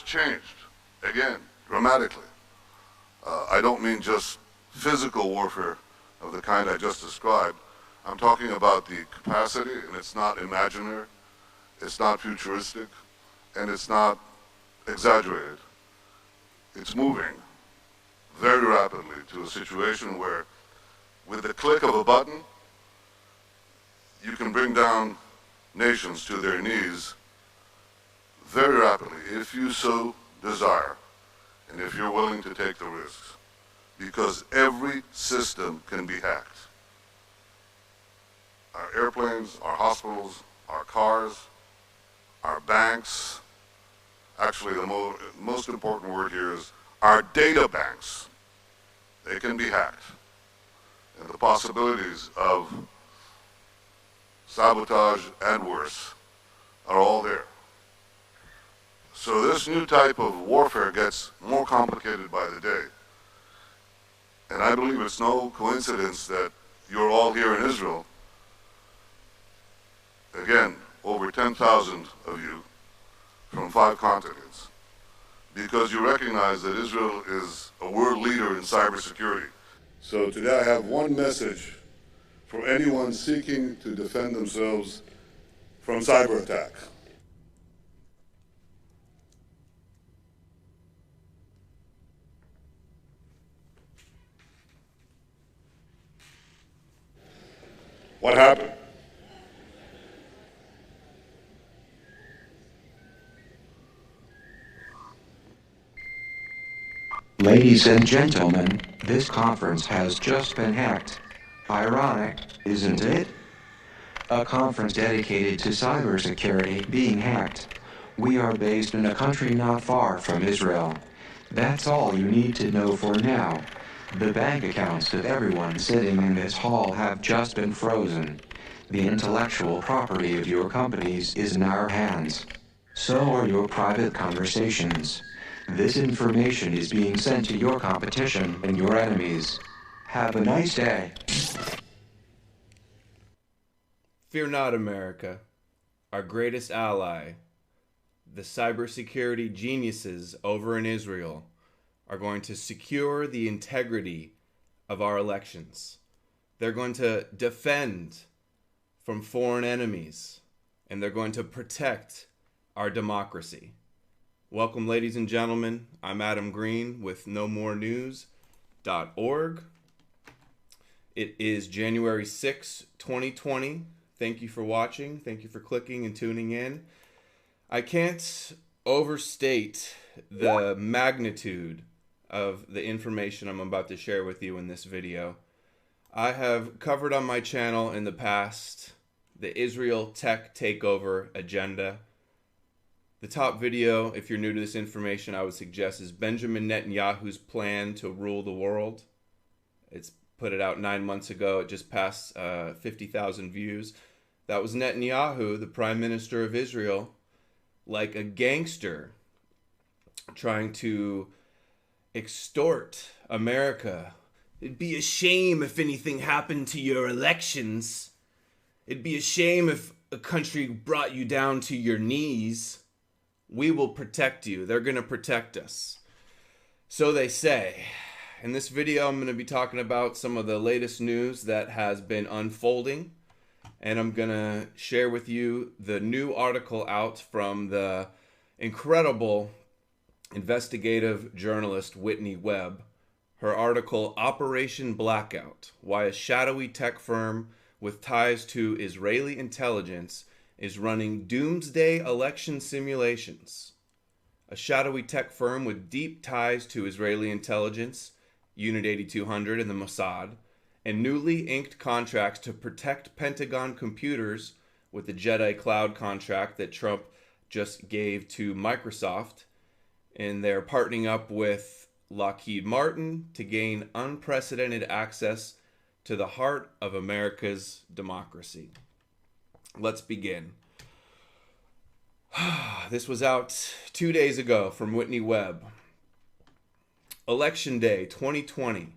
changed, again, dramatically. I don't mean just physical warfare of the kind I just described. I'm talking about the capacity, and it's not imaginary, it's not futuristic, and it's not exaggerated. It's moving very rapidly to a situation where, with the click of a button, you can bring down nations to their knees very rapidly, if you so desire, and if you're willing to take the risks, because every system can be hacked. Our airplanes, our hospitals, our cars, our banks. Actually, the most important word here is our data banks. They can be hacked. And the possibilities of sabotage and worse are all there. So this new type of warfare gets more complicated by the day. And I believe it's no coincidence that you're all here in Israel. Again, over 10,000 of you from 5 continents, because you recognize that Israel is a world leader in cybersecurity. So today I have one message for anyone seeking to defend themselves from cyber attack. What happened? Ladies and gentlemen, this conference has just been hacked. Ironic, isn't it? A conference dedicated to cybersecurity being hacked. We are based in a country not far from Israel. That's all you need to know for now. The bank accounts of everyone sitting in this hall have just been frozen. The intellectual property of your companies is in our hands. So are your private conversations. This information is being sent to your competition and your enemies. Have a nice day. Fear not, America. Our greatest ally, the cybersecurity geniuses over in Israel, are going to secure the integrity of our elections. They're going to defend from foreign enemies, and they're going to protect our democracy. Welcome, ladies and gentlemen. I'm Adam Green with nomorenews.org. It is January 6, 2020. Thank you for watching. Thank you for clicking and tuning in. I can't overstate the magnitude of the information I'm about to share with you in this video. I have covered on my channel in the past the Israel tech takeover agenda. The top video, if you're new to this information, I would suggest is Benjamin Netanyahu's plan to rule the world. It's put it out 9 months ago. It just passed 50,000 views. That was Netanyahu, the Prime Minister of Israel, like a gangster trying to extort America. It'd be a shame if anything happened to your elections. It'd be a shame if a country brought you down to your knees. We will protect you. They're going to protect us. So they say. In this video, I'm going to be talking about some of the latest news that has been unfolding. And I'm going to share with you the new article out from the incredible investigative journalist Whitney Webb. Her article, Operation Blackout: Why a Shadowy Tech Firm with Ties to Israeli Intelligence is Running Doomsday Election Simulations. A shadowy tech firm with deep ties to Israeli intelligence, Unit 8200 and the Mossad, and newly inked contracts to protect Pentagon computers with the Jedi Cloud contract that Trump just gave to Microsoft. And they're partnering up with Lockheed Martin to gain unprecedented access to the heart of America's democracy. Let's begin. This was out 2 days ago from Whitney Webb. Election Day 2020.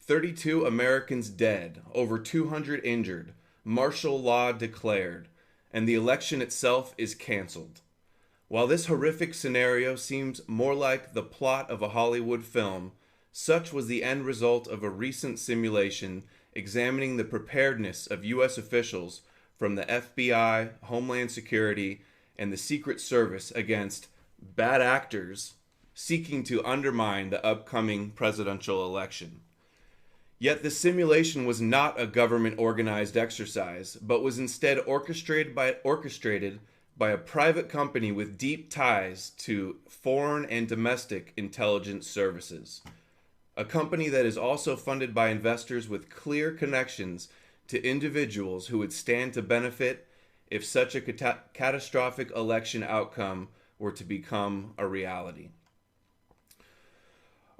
32 Americans dead, over 200 injured, martial law declared, and the election itself is canceled. While this horrific scenario seems more like the plot of a Hollywood film, such was the end result of a recent simulation examining the preparedness of U.S. officials from the FBI, Homeland Security, and the Secret Service against bad actors seeking to undermine the upcoming presidential election. Yet the simulation was not a government-organized exercise, but was instead orchestrated by a private company with deep ties to foreign and domestic intelligence services. A company that is also funded by investors with clear connections to individuals who would stand to benefit if such a catastrophic election outcome were to become a reality.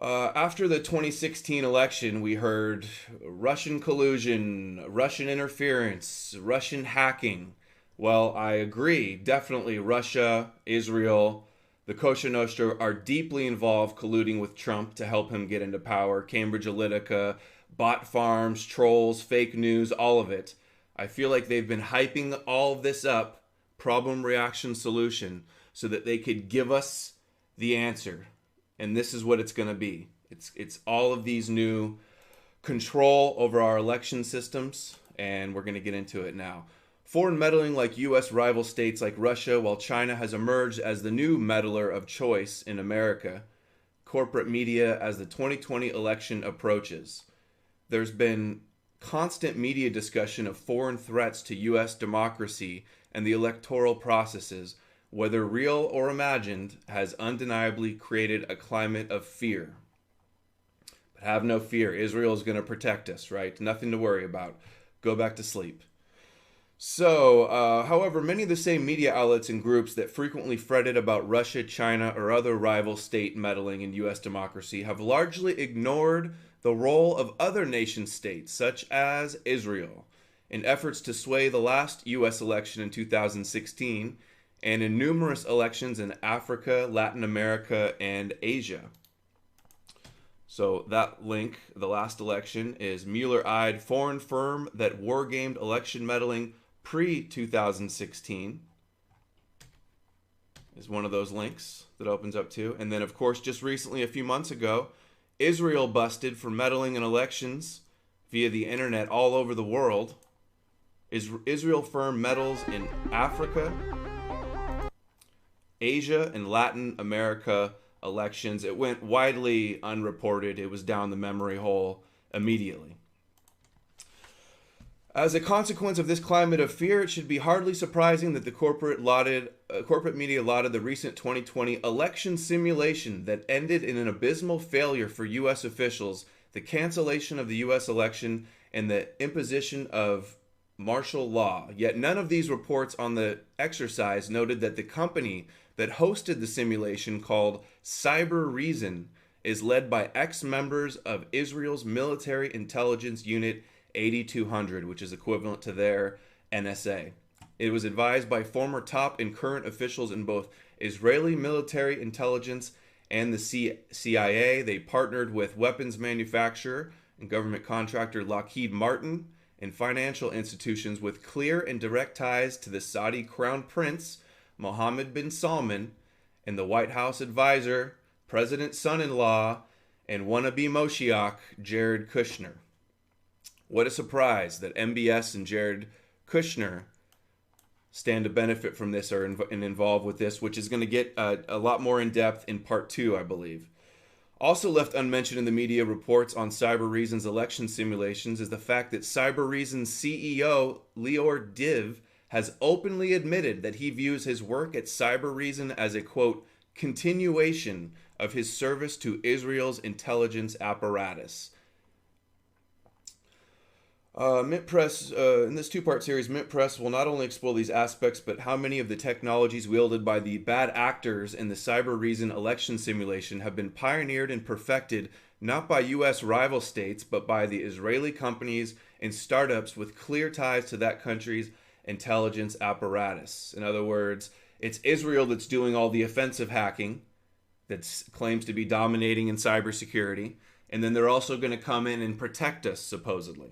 After the 2016 election, we heard Russian collusion, Russian interference, Russian hacking. Well, I agree. Definitely Russia, Israel, the Kosher Nostra are deeply involved colluding with Trump to help him get into power. Cambridge Analytica, bot farms, trolls, fake news, all of it. I feel like they've been hyping all of this up, problem, reaction, solution, so that they could give us the answer. And this is what it's going to be. It's all of these new control over our election systems, and we're going to get into it now. Foreign meddling like U.S. rival states like Russia, while China has emerged as the new meddler of choice in America, corporate media as the 2020 election approaches. There's been constant media discussion of foreign threats to U.S. democracy and the electoral processes, whether real or imagined, has undeniably created a climate of fear. But have no fear. Israel is going to protect us, right? Nothing to worry about. Go back to sleep. So, however, many of the same media outlets and groups that frequently fretted about Russia, China, or other rival state meddling in U.S. democracy have largely ignored the role of other nation states, such as Israel, in efforts to sway the last U.S. election in 2016 and in numerous elections in Africa, Latin America, and Asia. So that link, the last election, is Mueller-eyed foreign firm that war-gamed election meddling pre-2016 is one of those links that opens up to. And then, of course, just recently, a few months ago, Israel busted for meddling in elections via the internet all over the world. Israel firm meddles in Africa, Asia, and Latin America elections. It went widely unreported. It was down the memory hole immediately. As a consequence of this climate of fear, it should be hardly surprising that the corporate media lauded the recent 2020 election simulation that ended in an abysmal failure for U.S. officials, the cancellation of the U.S. election, and the imposition of martial law. Yet none of these reports on the exercise noted that the company that hosted the simulation, called Cyber Reason, is led by ex-members of Israel's military intelligence unit 8200, which is equivalent to their NSA. It was advised by former top and current officials in both Israeli military intelligence and the CIA. They partnered with weapons manufacturer and government contractor Lockheed Martin and financial institutions with clear and direct ties to the Saudi Crown Prince, Mohammed bin Salman, and the White House advisor, President's son-in-law, and wannabe Moshiach, Jared Kushner. What a surprise that MBS and Jared Kushner stand to benefit from this or and involved with this, which is going to get a lot more in depth in part 2, I believe. Also left unmentioned in the media reports on Cyber Reason's election simulations is the fact that Cyber Reason's CEO, Lior Div, has openly admitted that he views his work at Cyber Reason as a, quote, continuation of his service to Israel's intelligence apparatus. Mint Press, in this two-part series, Mint Press will not only explore these aspects, but how many of the technologies wielded by the bad actors in the Cyber Reason election simulation have been pioneered and perfected not by U.S. rival states, but by the Israeli companies and startups with clear ties to that country's intelligence apparatus. In other words, it's Israel that's doing all the offensive hacking that claims to be dominating in cybersecurity, and then they're also going to come in and protect us, supposedly.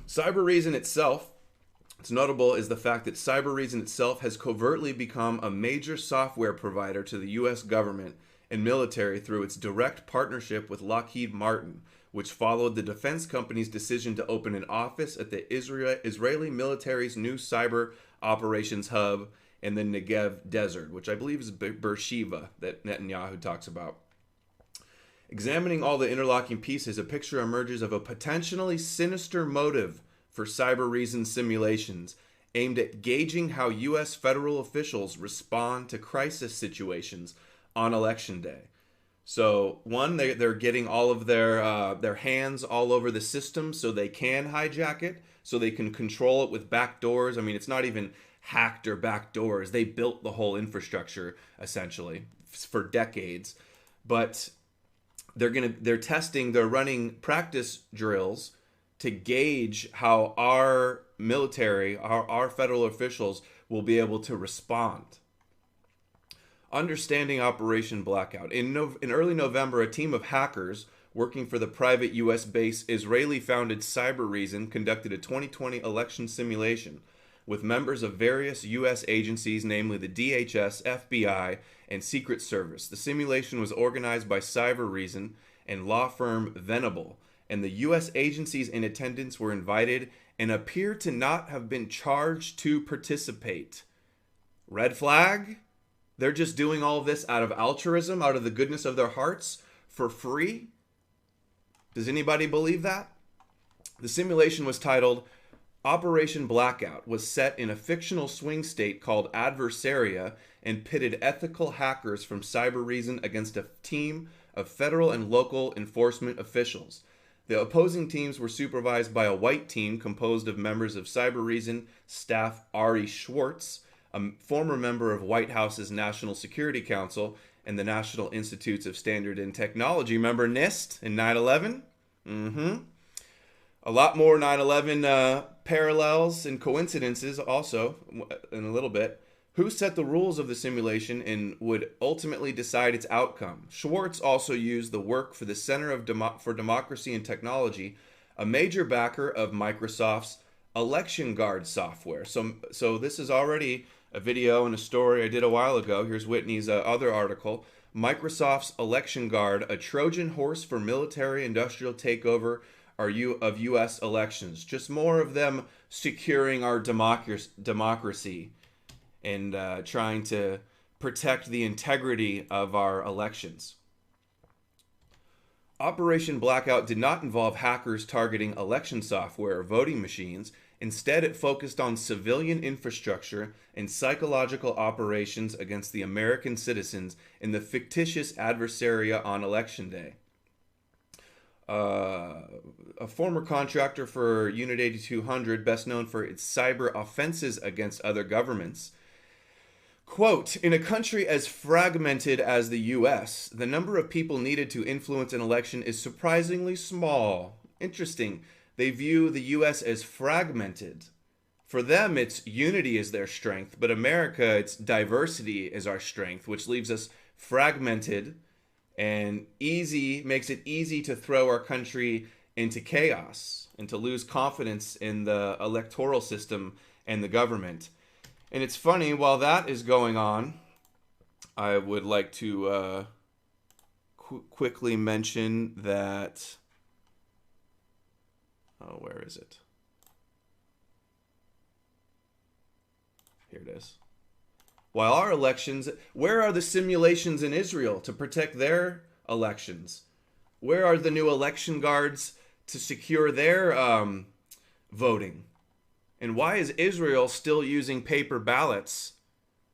Cyber Reason itself What's notable is the fact that Cybereason itself has covertly become a major software provider to the U.S. government and military through its direct partnership with Lockheed Martin, which followed the defense company's decision to open an office at the Israeli military's new cyber operations hub in the Negev desert, which I believe is Beersheba that Netanyahu talks about. Examining all the interlocking pieces, a picture emerges of a potentially sinister motive for Cybereason simulations aimed at gauging how U.S. federal officials respond to crisis situations on election day. So, one, they're getting all of their hands all over the system so they can hijack it, so they can control it with backdoors. I mean, it's not even hacked or backdoors. They built the whole infrastructure, essentially, for decades. But they're running practice drills to gauge how our military, our federal officials will be able to respond. Understanding Operation Blackout. In early November, a team of hackers working for the private U.S.-based Israeli-founded Cybereason conducted a 2020 election simulation with members of various U.S. agencies, namely the DHS, FBI, and Secret Service. The simulation was organized by Cybereason and law firm Venable, and the U.S. agencies in attendance were invited and appear to not have been charged to participate. Red flag? They're just doing all of this out of altruism, out of the goodness of their hearts, for free? Does anybody believe that? The simulation was titled Operation Blackout, was set in a fictional swing state called Adversaria and pitted ethical hackers from Cybereason against a team of federal and local enforcement officials. The opposing teams were supervised by a white team composed of members of Cybereason staff Ari Schwartz, a former member of White House's National Security Council and the National Institutes of Standard and Technology. Remember NIST in 9/11? A lot more 9/11 parallels and coincidences also in a little bit. Who set the rules of the simulation and would ultimately decide its outcome? Schwartz also used the work for the Center for Democracy and Technology, a major backer of Microsoft's Election Guard software. So this is already a video and a story I did a while ago. Here's Whitney's other article. Microsoft's Election Guard, a Trojan horse for military-industrial takeover of U.S. elections. Just more of them securing our democracy and trying to protect the integrity of our elections. Operation Blackout did not involve hackers targeting election software or voting machines. Instead, it focused on civilian infrastructure and psychological operations against the American citizens in the fictitious adversaria on Election Day. A former contractor for Unit 8200, best known for its cyber offenses against other governments, quote, in a country as fragmented as the U.S., the number of people needed to influence an election is surprisingly small. Interesting. They view the U.S. as fragmented. For them, it's unity is their strength, but America, it's diversity is our strength, which leaves us fragmented and makes it easy to throw our country into chaos and to lose confidence in the electoral system and the government. And it's funny, while that is going on, I would like to quickly mention that... Oh, where is it? Here it is. While our elections... Where are the simulations in Israel to protect their elections? Where are the new election guards to secure their voting? And why is Israel still using paper ballots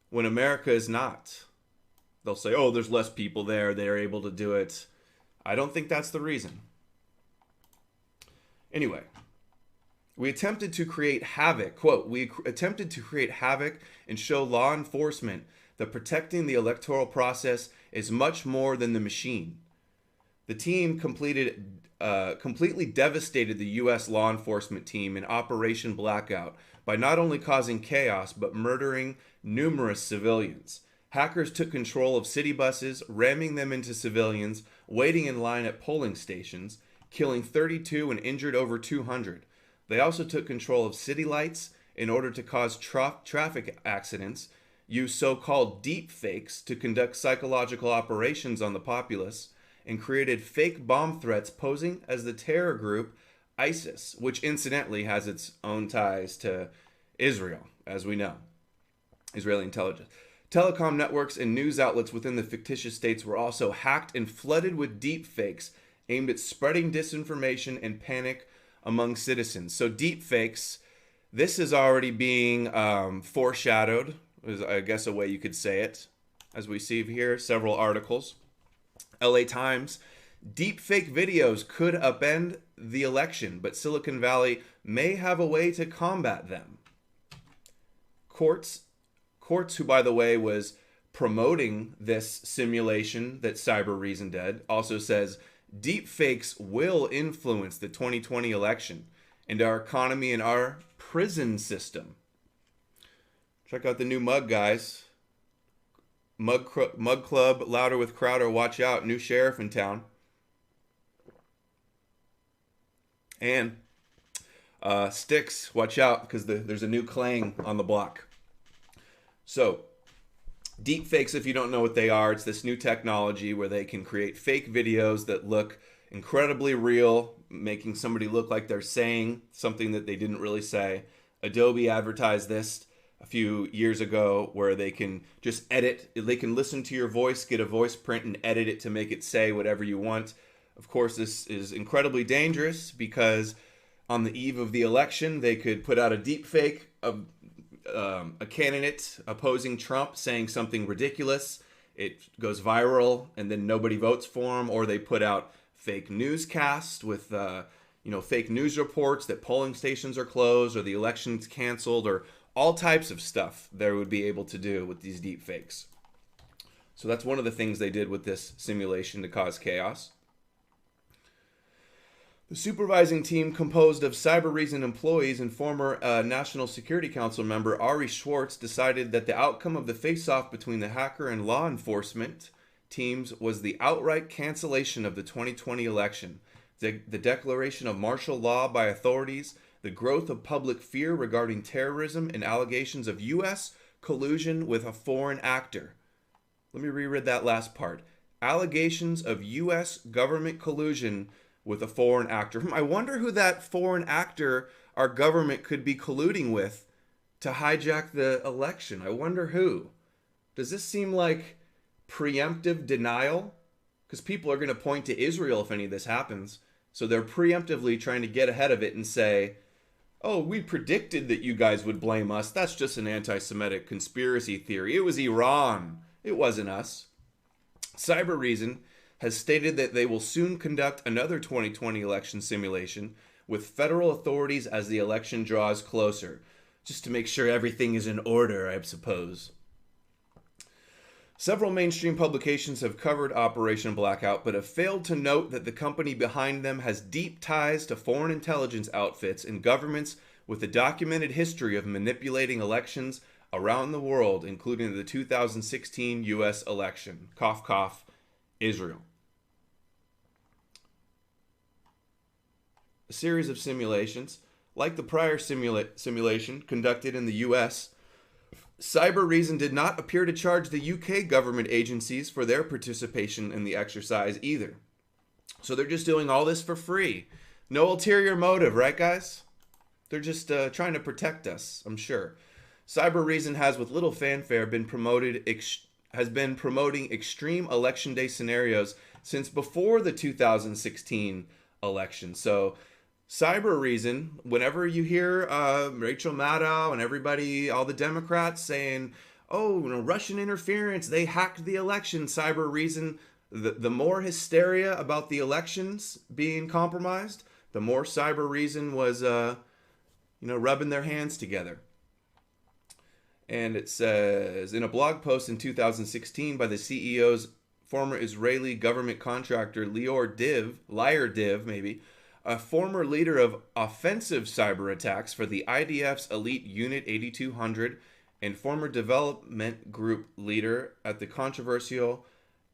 when America is not? They'll say, oh, there's less people there. They're able to do it. I don't think that's the reason. Anyway, we attempted to create havoc. Quote, we attempted to create havoc and show law enforcement that protecting the electoral process is much more than the machine. The team completely devastated the U.S. law enforcement team in Operation Blackout by not only causing chaos, but murdering numerous civilians. Hackers took control of city buses, ramming them into civilians, waiting in line at polling stations, killing 32 and injured over 200. They also took control of city lights in order to cause traffic accidents, use so-called deep fakes to conduct psychological operations on the populace, and created fake bomb threats posing as the terror group ISIS, which incidentally has its own ties to Israel, as we know, Israeli intelligence. Telecom networks and news outlets within the fictitious states were also hacked and flooded with deep fakes aimed at spreading disinformation and panic among citizens. So deep fakes, this is already being foreshadowed, is I guess a way you could say it, as we see here, several articles. LA Times, deep fake videos could upend the election, but Silicon Valley may have a way to combat them. Quartz, who by the way was promoting this simulation that Cyber Reason did, also says deep fakes will influence the 2020 election and our economy and our prison system. Check out the new mug, guys. Mug Club, Louder with Crowder, watch out, new sheriff in town. And Sticks, watch out, because there's a new clang on the block. So, deep fakes, if you don't know what they are, it's this new technology where they can create fake videos that look incredibly real, making somebody look like they're saying something that they didn't really say. Adobe advertised this a few years ago where they can just edit, they can listen to your voice, get a voice print and edit it to make it say whatever you want. Of course, this is incredibly dangerous because on the eve of the election, they could put out a deep fake of a candidate opposing Trump saying something ridiculous. It goes viral and then nobody votes for him, or they put out fake newscasts with fake news reports that polling stations are closed or the election's canceled, or all types of stuff they would be able to do with these deep fakes. So that's one of the things they did with this simulation to cause chaos. The supervising team, composed of Cyber Reason employees and former National Security Council member Ari Schwartz, decided that the outcome of the face-off between the hacker and law enforcement teams was the outright cancellation of the 2020 election, the declaration of martial law by authorities, the growth of public fear regarding terrorism, and allegations of U.S. collusion with a foreign actor. Let me reread that last part. Allegations of U.S. government collusion with a foreign actor. I wonder who that foreign actor our government could be colluding with to hijack the election. I wonder who. Does this seem like preemptive denial? Because people are going to point to Israel if any of this happens. So they're preemptively trying to get ahead of it and say, oh, we predicted that you guys would blame us. That's just an anti-Semitic conspiracy theory. It was Iran. It wasn't us. Cyber Reason has stated that they will soon conduct another 2020 election simulation with federal authorities as the election draws closer, just to make sure everything is in order, I suppose. Several mainstream publications have covered Operation Blackout, but have failed to note that the company behind them has deep ties to foreign intelligence outfits and governments with a documented history of manipulating elections around the world, including the 2016 U.S. election. Cough, cough, Israel. A series of simulations, like the prior simulation conducted in the U.S., Cyber Reason did not appear to charge the UK government agencies for their participation in the exercise either. So they're just doing all this for free. No ulterior motive, right, guys? They're just trying to protect us, I'm sure. Cyber Reason has, with little fanfare, been promoting extreme election day scenarios since before the 2016 election. So Cyber Reason, whenever you hear Rachel Maddow and everybody, all the Democrats saying, oh, Russian interference, they hacked the election, Cyber Reason, the more hysteria about the elections being compromised, the more Cyber Reason was, rubbing their hands together. And it says, in a blog post in 2016 by the CEO's former Israeli government contractor Lior Div, a former leader of offensive cyber attacks for the IDF's elite Unit 8200 and former development group leader at the controversial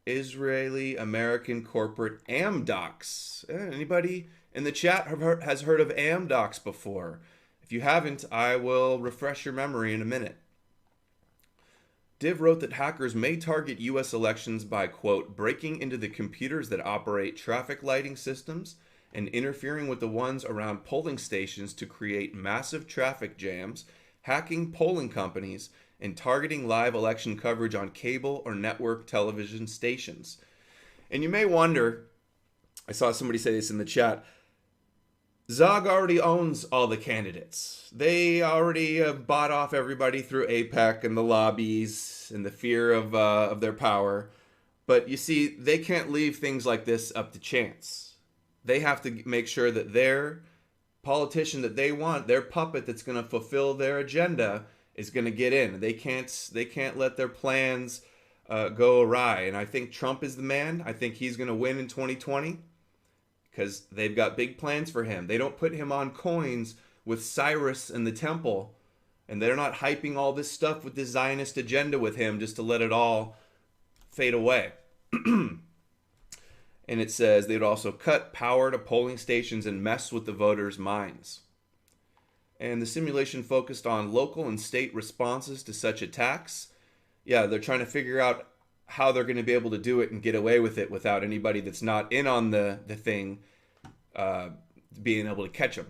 Israeli-American corporate Amdocs. Anybody in the chat has heard of Amdocs before? If you haven't, I will refresh your memory in a minute. Div wrote that hackers may target U.S. elections by, quote, breaking into the computers that operate traffic lighting systems and interfering with the ones around polling stations to create massive traffic jams, hacking polling companies, and targeting live election coverage on cable or network television stations. And you may wonder, I saw somebody say this in the chat, Zog already owns all the candidates. They already bought off everybody through APEC and the lobbies and the fear of their power. But you see, they can't leave things like this up to chance. They have to make sure that their politician that they want, their puppet that's going to fulfill their agenda, is going to get in. They can't let their plans go awry. And I think Trump is the man. I think he's going to win in 2020 because they've got big plans for him. They don't put him on coins with Cyrus and the temple, and they're not hyping all this stuff with the Zionist agenda with him just to let it all fade away. And it says they'd also cut power to polling stations and mess with the voters' minds. And the simulation focused on local and state responses to such attacks. Yeah, they're trying to figure out how they're going to be able to do it and get away with it without anybody that's not in on the thing being able to catch them.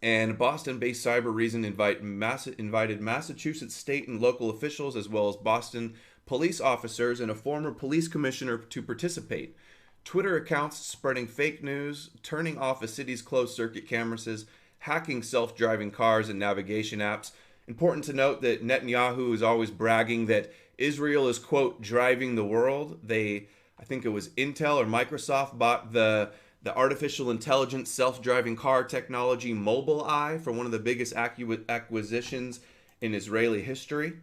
And Boston-based Cyber Reason invited Massachusetts state and local officials, as well as Boston police officers and a former police commissioner, to participate. Twitter accounts spreading fake news, turning off a city's closed-circuit cameras, hacking self-driving cars and navigation apps. Important to note that Netanyahu is always bragging that Israel is, quote, driving the world. I think it was Intel or Microsoft bought the artificial intelligence self-driving car technology Mobileye for one of the biggest acquisitions in Israeli history.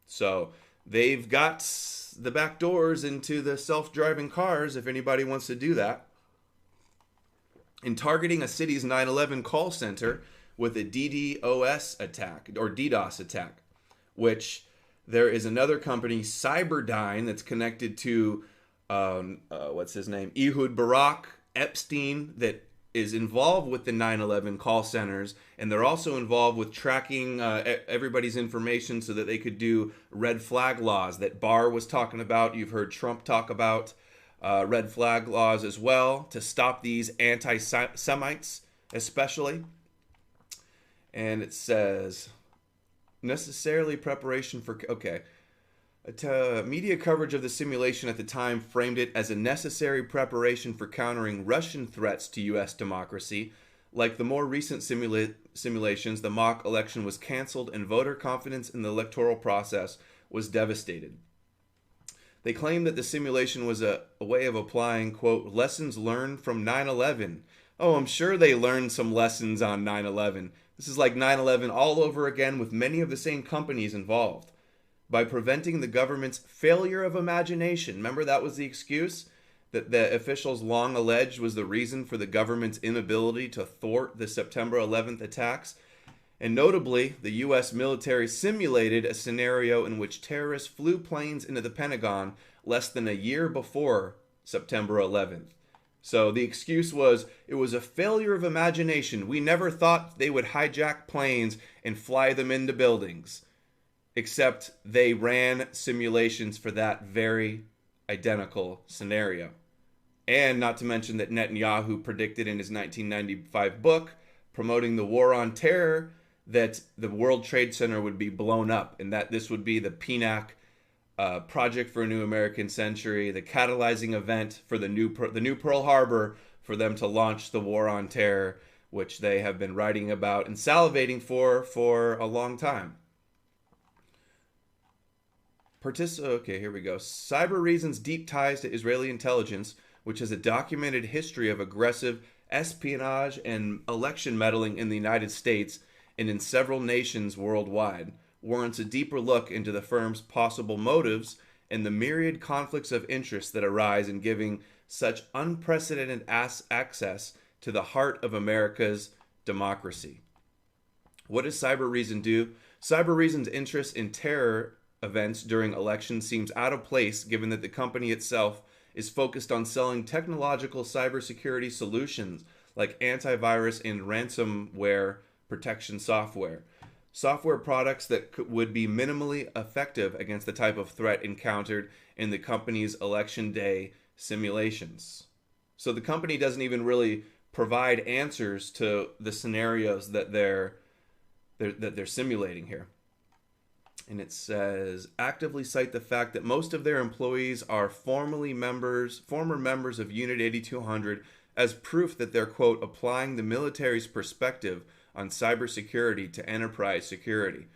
So they've got the back doors into the self-driving cars if anybody wants to do that. In targeting a city's 9/11 call center with a DDoS attack, or DDoS attack, which there is another company, Cyberdyne, that's connected to, what's his name, Ehud Barak Epstein, that is involved with the 9/11 call centers, and they're also involved with tracking everybody's information so that they could do red flag laws that Barr was talking about. You've heard Trump talk about red flag laws as well to stop these anti-Semites especially. And it says, necessarily preparation for, okay. Media coverage of the simulation at the time framed it as a necessary preparation for countering Russian threats to U.S. democracy. Like the more recent simulations, the mock election was canceled and voter confidence in the electoral process was devastated. They claimed that the simulation was a way of applying, quote, lessons learned from 9/11. Oh, I'm sure they learned some lessons on 9/11. This is like 9/11 all over again with many of the same companies involved. By preventing the government's failure of imagination. Remember, that was the excuse that the officials long alleged was the reason for the government's inability to thwart the September 11th attacks. And notably, the U.S. military simulated a scenario in which terrorists flew planes into the Pentagon less than a year before September 11th. So the excuse was, it was a failure of imagination. We never thought they would hijack planes and fly them into buildings. Except they ran simulations for that very identical scenario. And not to mention that Netanyahu predicted in his 1995 book, promoting the war on terror, that the World Trade Center would be blown up and that this would be the PNAC Project for a New American Century, the catalyzing event for the new Pearl Harbor, for them to launch the war on terror, which they have been writing about and salivating for a long time. Okay, here we go. Cyber Reason's deep ties to Israeli intelligence, which has a documented history of aggressive espionage and election meddling in the United States and in several nations worldwide, warrants a deeper look into the firm's possible motives and the myriad conflicts of interest that arise in giving such unprecedented access to the heart of America's democracy. What does Cyber Reason do? Cyber Reason's interest in terror events during elections seems out of place given that the company itself is focused on selling technological cybersecurity solutions like antivirus and ransomware protection software. Software products that would be minimally effective against the type of threat encountered in the company's election day simulations. So the company doesn't even really provide answers to the scenarios that they're simulating here. And it says, actively cite the fact that most of their employees are former members of Unit 8200 as proof that they're, quote, applying the military's perspective on cybersecurity to enterprise security.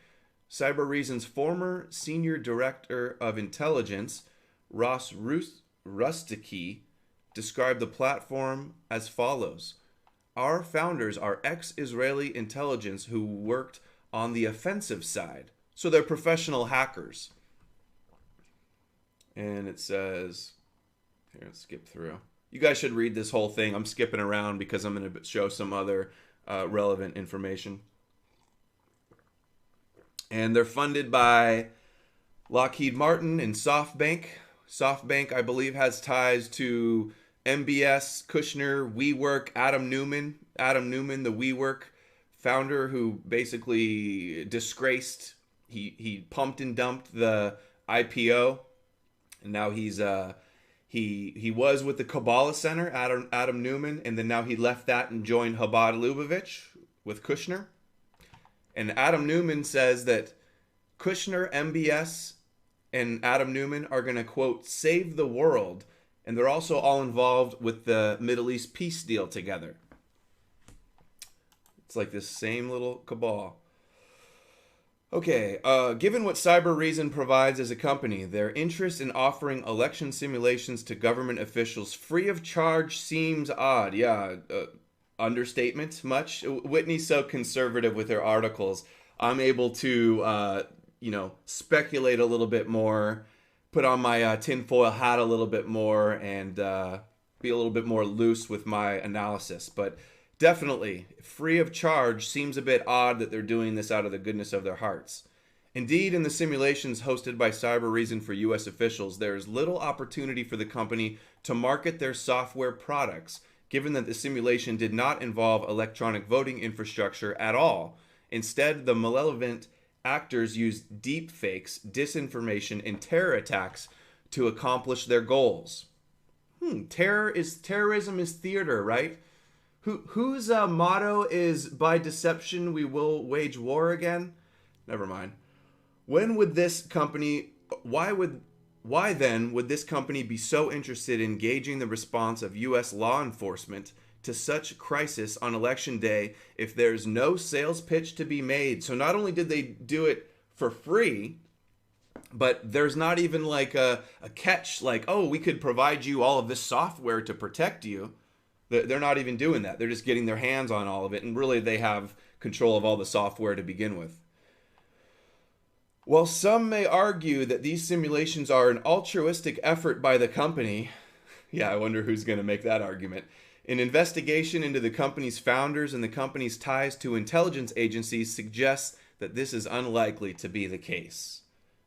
Cybereason's former senior director of intelligence, Ross Rusticki, described the platform as follows. Our founders are ex-Israeli intelligence who worked on the offensive side. So they're professional hackers. And it says, here, let's skip through. You guys should read this whole thing. I'm skipping around because I'm going to show some other relevant information. And they're funded by Lockheed Martin and SoftBank. SoftBank, I believe, has ties to MBS, Kushner, WeWork, Adam Newman. Adam Newman, the WeWork founder who basically disgraced, he pumped and dumped the IPO. And now he's he was with the Kabbalah Center, Adam Newman, and then now he left that and joined Chabad Lubavitch with Kushner. And Adam Newman says that Kushner, MBS, and Adam Newman are going to, quote, save the world. And they're also all involved with the Middle East peace deal together. It's like this same little cabal. Okay, given what Cybereason provides as a company, their interest in offering election simulations to government officials free of charge seems odd. Yeah, understatement much. Whitney's so conservative with her articles. I'm able to, speculate a little bit more, put on my tinfoil hat a little bit more, and be a little bit more loose with my analysis. But definitely, free of charge seems a bit odd that they're doing this out of the goodness of their hearts. Indeed, in the simulations hosted by Cybereason for U.S. officials, there is little opportunity for the company to market their software products, given that the simulation did not involve electronic voting infrastructure at all. Instead, the malevolent actors used deep fakes, disinformation, and terror attacks to accomplish their goals. Terrorism is theater, right? Whose motto is, by deception we will wage war again? Never mind. Why then would this company be so interested in gauging the response of U.S. law enforcement to such crisis on election day if there's no sales pitch to be made? So not only did they do it for free, but there's not even like a catch, like, oh, we could provide you all of this software to protect you. They're not even doing that. They're just getting their hands on all of it, and really they have control of all the software to begin with. While some may argue that these simulations are an altruistic effort by the company, yeah, I wonder who's going to make that argument. An investigation into the company's founders and the company's ties to intelligence agencies suggests that this is unlikely to be the case.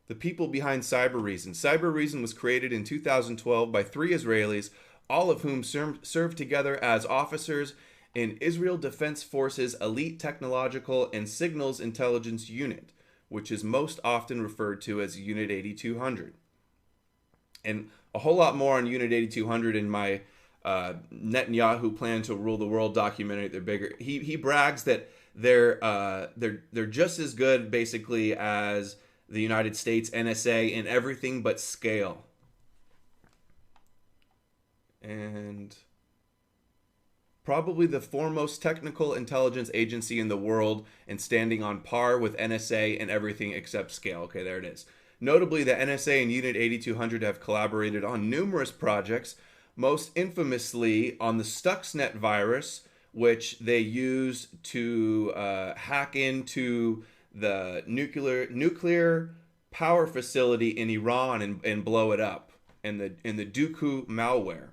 The people behind Cybereason. Cybereason was created in 2012 by 3 Israelis, all of whom served together as officers in Israel Defense Forces Elite Technological and Signals Intelligence Unit, which is most often referred to as Unit 8200. And a whole lot more on Unit 8200 in my Netanyahu Plan to Rule the World documentary. They're bigger. He brags that they're just as good basically as the United States NSA in everything but scale. And probably the foremost technical intelligence agency in the world and standing on par with NSA in everything except scale. Okay, there it is. Notably, the NSA and Unit 8200 have collaborated on numerous projects, most infamously on the Stuxnet virus, which they used to hack into the nuclear power facility in Iran and blow it up, and the Dooku malware.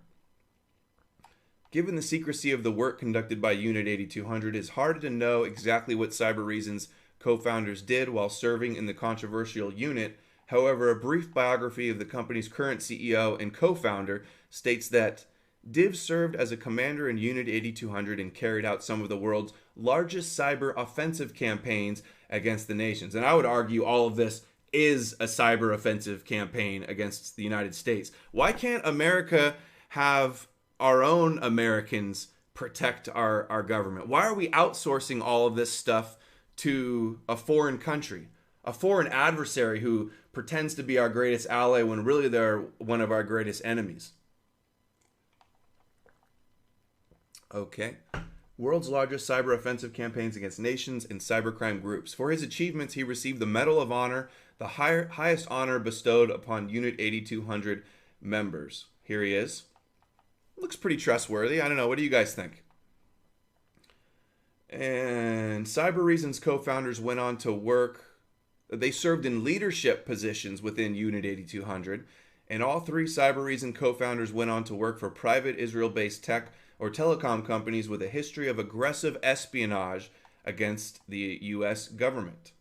Given the secrecy of the work conducted by Unit 8200, it's hard to know exactly what Cybereason's co-founders did while serving in the controversial unit. However, a brief biography of the company's current CEO and co-founder states that Div served as a commander in Unit 8200 and carried out some of the world's largest cyber offensive campaigns against the nations. And I would argue all of this is a cyber offensive campaign against the United States. Why can't America have our own Americans protect our government? Why are we outsourcing all of this stuff to a foreign country, a foreign adversary who pretends to be our greatest ally when really they're one of our greatest enemies? Okay. World's largest cyber offensive campaigns against nations and cybercrime groups. For his achievements, he received the Medal of Honor, the highest honor bestowed upon Unit 8200 members. Here he is. Looks pretty trustworthy. I don't know. What do you guys think? And Cybereason's co-founders went on to work. They served in leadership positions within Unit 8200. And all three Cybereason co-founders went on to work for private Israel-based tech or telecom companies with a history of aggressive espionage against the U.S. government.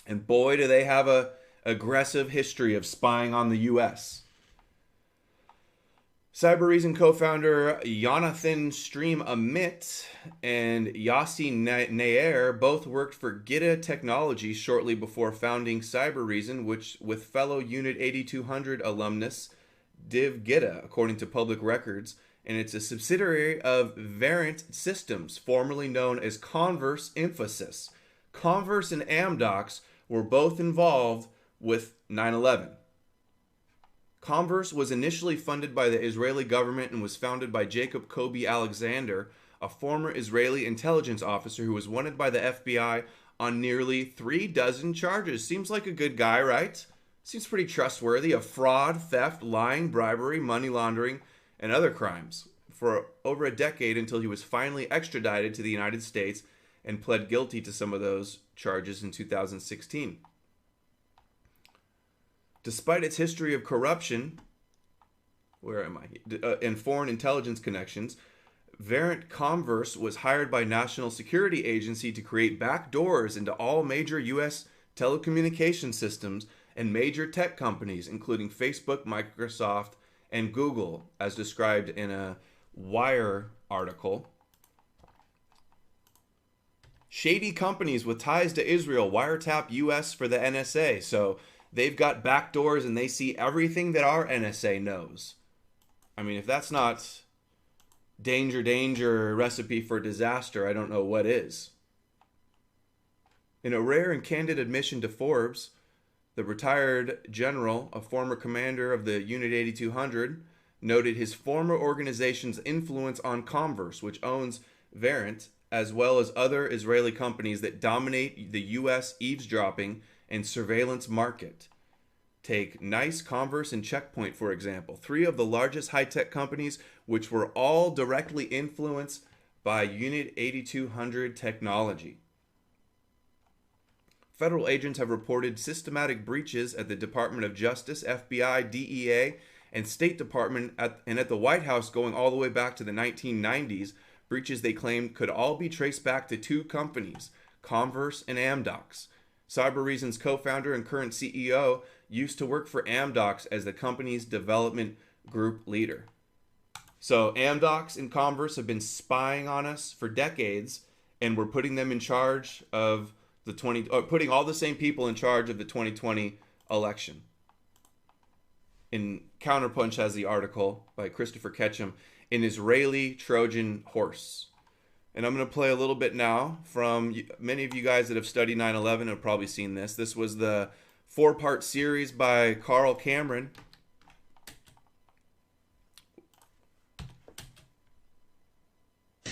And boy, do they have a aggressive history of spying on the U.S. Cybereason co-founder Jonathan Stream Amit and Yossi Nair both worked for Gita Technologies shortly before founding Cybereason, which with fellow Unit 8200 alumnus Div Gita, according to public records, and it's a subsidiary of Verint Systems, formerly known as Converse Infosys. Converse and Amdocs were both involved with 9/11. Converse was initially funded by the Israeli government and was founded by Jacob Kobe Alexander, a former Israeli intelligence officer who was wanted by the FBI on nearly 36 charges. Seems like a good guy, right? Seems pretty trustworthy of fraud, theft, lying, bribery, money laundering, and other crimes for over a decade until he was finally extradited to the United States and pled guilty to some of those charges in 2016. Despite its history of corruption, and foreign intelligence connections, Verint Converse was hired by National Security Agency to create backdoors into all major U.S. telecommunication systems and major tech companies, including Facebook, Microsoft, and Google, as described in a Wire article. Shady companies with ties to Israel wiretap U.S. for the NSA. So they've got backdoors and they see everything that our NSA knows. I mean, if that's not danger, danger, recipe for disaster, I don't know what is. In a rare and candid admission to Forbes, the retired general, a former commander of the Unit 8200, noted his former organization's influence on Converse, which owns Verint, as well as other Israeli companies that dominate the U.S. eavesdropping and surveillance market. Take NICE, Converse, and Checkpoint, for example, three of the largest high-tech companies which were all directly influenced by Unit 8200 technology. Federal agents have reported systematic breaches at the Department of Justice, FBI, DEA, and State Department and at the White House going all the way back to the 1990s, breaches they claimed could all be traced back to two companies, Converse and Amdocs. Cybereason's co-founder and current CEO used to work for Amdocs as the company's development group leader. So Amdocs and Converse have been spying on us for decades, and we're putting them in charge of putting all the same people in charge of the 2020 election. In Counterpunch has the article by Christopher Ketchum, An Israeli Trojan Horse. And I'm going to play a little bit now from many of you guys that have studied 9/11 have probably seen this. This was the 4-part series by Carl Cameron.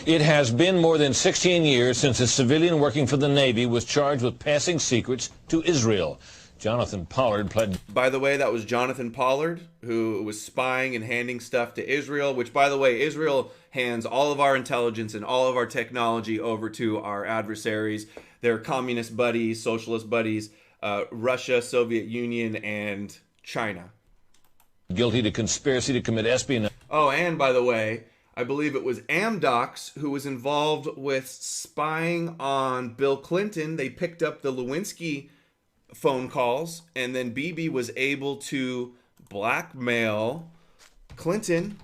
It has been more than 16 years since a civilian working for the Navy was charged with passing secrets to Israel. Jonathan Pollard pled... By the way, that was Jonathan Pollard, who was spying and handing stuff to Israel, which, by the way, Israel hands all of our intelligence and all of our technology over to our adversaries, their communist buddies, socialist buddies, Russia, Soviet Union, and China. Guilty to conspiracy to commit espionage. Oh, and by the way, I believe it was Amdocs who was involved with spying on Bill Clinton. They picked up the Lewinsky phone calls, and then Bibi was able to blackmail Clinton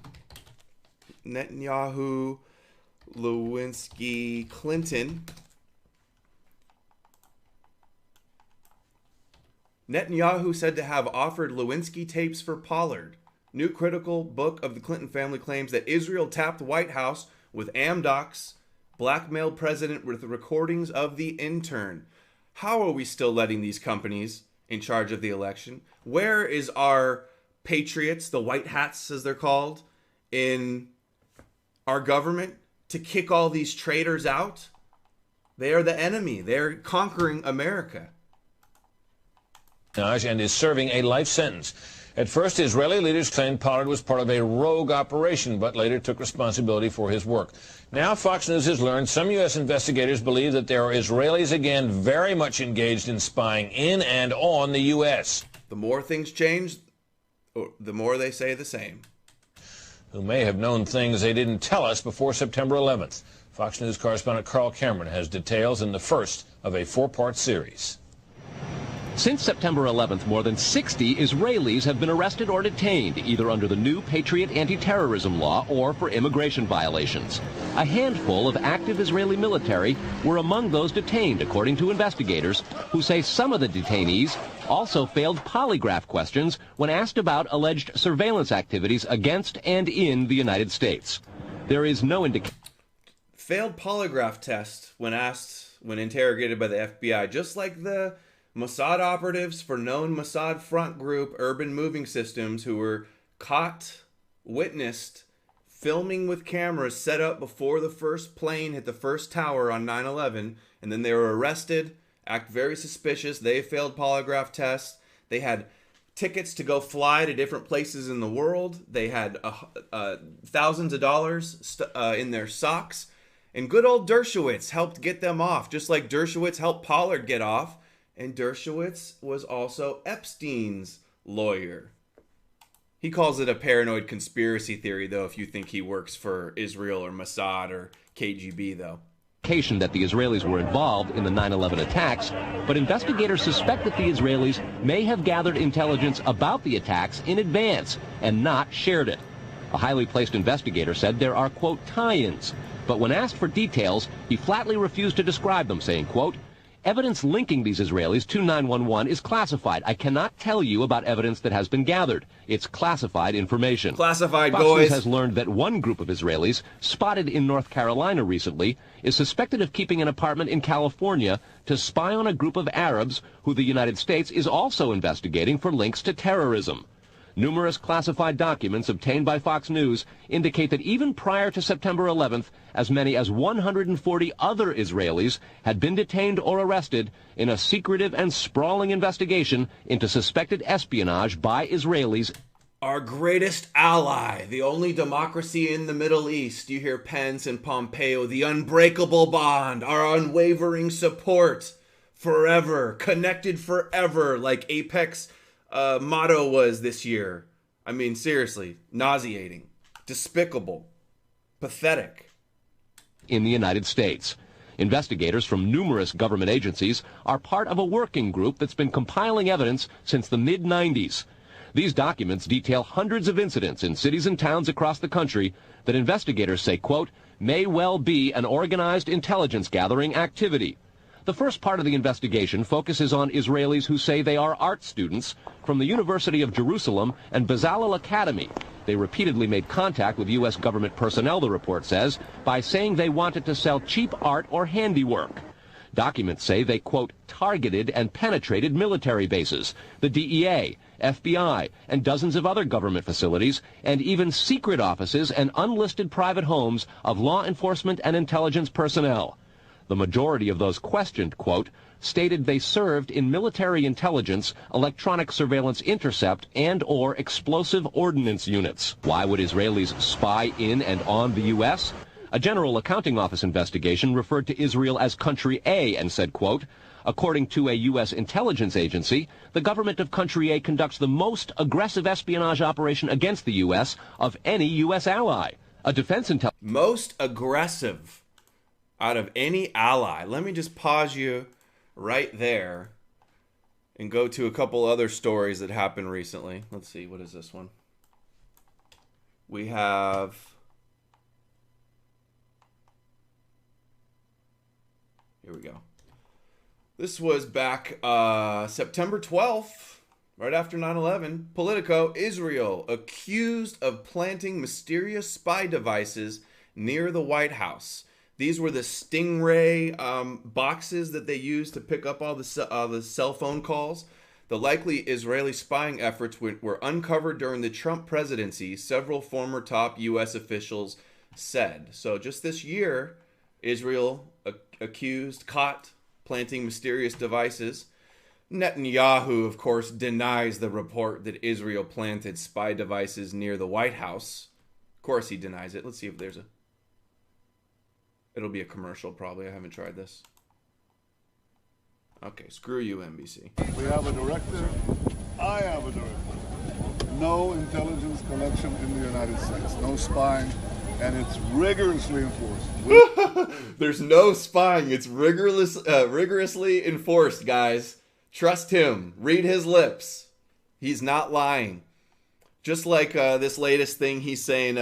Netanyahu, Lewinsky, Clinton. Netanyahu said to have offered Lewinsky tapes for Pollard. New critical book of the Clinton family claims that Israel tapped White House with Amdocs, blackmailed president with recordings of the intern. How are we still letting these companies in charge of the election? Where is our patriots, the white hats as they're called, in our government to kick all these traitors out? They are the enemy. They're conquering America. And is serving a life sentence. At first, Israeli leaders claimed Pollard was part of a rogue operation, but later took responsibility for his work. Now, Fox News has learned some U.S. investigators believe that there are Israelis again very much engaged in spying in and on the U.S. The more things change, the more they say the same. Who may have known things they didn't tell us before September 11th. Fox News correspondent Carl Cameron has details in the first of a four-part series. Since September 11th, more than 60 Israelis have been arrested or detained, either under the new Patriot anti-terrorism law or for immigration violations. A handful of active Israeli military were among those detained, according to investigators, who say some of the detainees also failed polygraph questions when asked about alleged surveillance activities against and in the United States. There is no indication. Failed polygraph test when interrogated by the FBI, just like the Mossad operatives for known Mossad front group Urban Moving Systems who were caught, witnessed, filming with cameras set up before the first plane hit the first tower on 9/11, and then they were arrested, act very suspicious. They failed polygraph tests. They had tickets to go fly to different places in the world. They had thousands of dollars in their socks. And good old Dershowitz helped get them off, just like Dershowitz helped Pollard get off. And Dershowitz was also Epstein's lawyer. He calls it a paranoid conspiracy theory, though, if you think he works for Israel or Mossad or KGB, though. That the Israelis were involved in the 9/11 attacks, but investigators suspect that the Israelis may have gathered intelligence about the attacks in advance and not shared it. A highly placed investigator said there are, quote, tie-ins, but when asked for details, he flatly refused to describe them, saying, quote, evidence linking these Israelis to 9/11 is classified. I cannot tell you about evidence that has been gathered. It's classified information. Classified, Fox guys. News has learned that one group of Israelis, spotted in North Carolina recently, is suspected of keeping an apartment in California to spy on a group of Arabs who the United States is also investigating for links to terrorism. Numerous classified documents obtained by Fox News indicate that even prior to September 11th, as many as 140 other Israelis had been detained or arrested in a secretive and sprawling investigation into suspected espionage by Israelis. Our greatest ally, the only democracy in the Middle East. You hear Pence and Pompeo, the unbreakable bond, our unwavering support, forever, connected forever, like Apex motto was this year. I mean, seriously, nauseating, despicable, pathetic. In the United States, investigators from numerous government agencies are part of a working group that's been compiling evidence since the mid-90s. These documents detail hundreds of incidents in cities and towns across the country that investigators say, quote, may well be an organized intelligence gathering activity. The first part of the investigation focuses on Israelis who say they are art students from the University of Jerusalem and Bezalel Academy. They repeatedly made contact with U.S. government personnel, the report says, by saying they wanted to sell cheap art or handiwork. Documents say they, quote, targeted and penetrated military bases, the DEA, FBI, and dozens of other government facilities, and even secret offices and unlisted private homes of law enforcement and intelligence personnel. The majority of those questioned, quote, stated they served in military intelligence, electronic surveillance intercept, and or explosive ordnance units. Why would Israelis spy in and on the U.S.? A General Accounting Office investigation referred to Israel as Country A and said, quote, according to a U.S. intelligence agency, the government of Country A conducts the most aggressive espionage operation against the U.S. of any U.S. ally. A defense intelligence... Most aggressive out of any ally. Let me just pause you right there and go to a couple other stories that happened recently. Let's see, what is this one? We have Here we go. This was back September 12th, right after 9/11. Politico, Israel accused of planting mysterious spy devices near the White House. These were the Stingray boxes that they used to pick up all the cell phone calls. The likely Israeli spying efforts were uncovered during the Trump presidency, several former top U.S. officials said. So just this year, Israel caught planting mysterious devices. Netanyahu, of course, denies the report that Israel planted spy devices near the White House. Of course he denies it. Let's see if there's a... It'll be a commercial probably. I haven't tried this. Okay, screw you, NBC. We have a director. I have a director. No intelligence collection in the United States. No spying. And it's rigorously enforced. There's no spying. It's rigorously enforced, guys. Trust him. Read his lips. He's not lying. Just like this latest thing he's saying,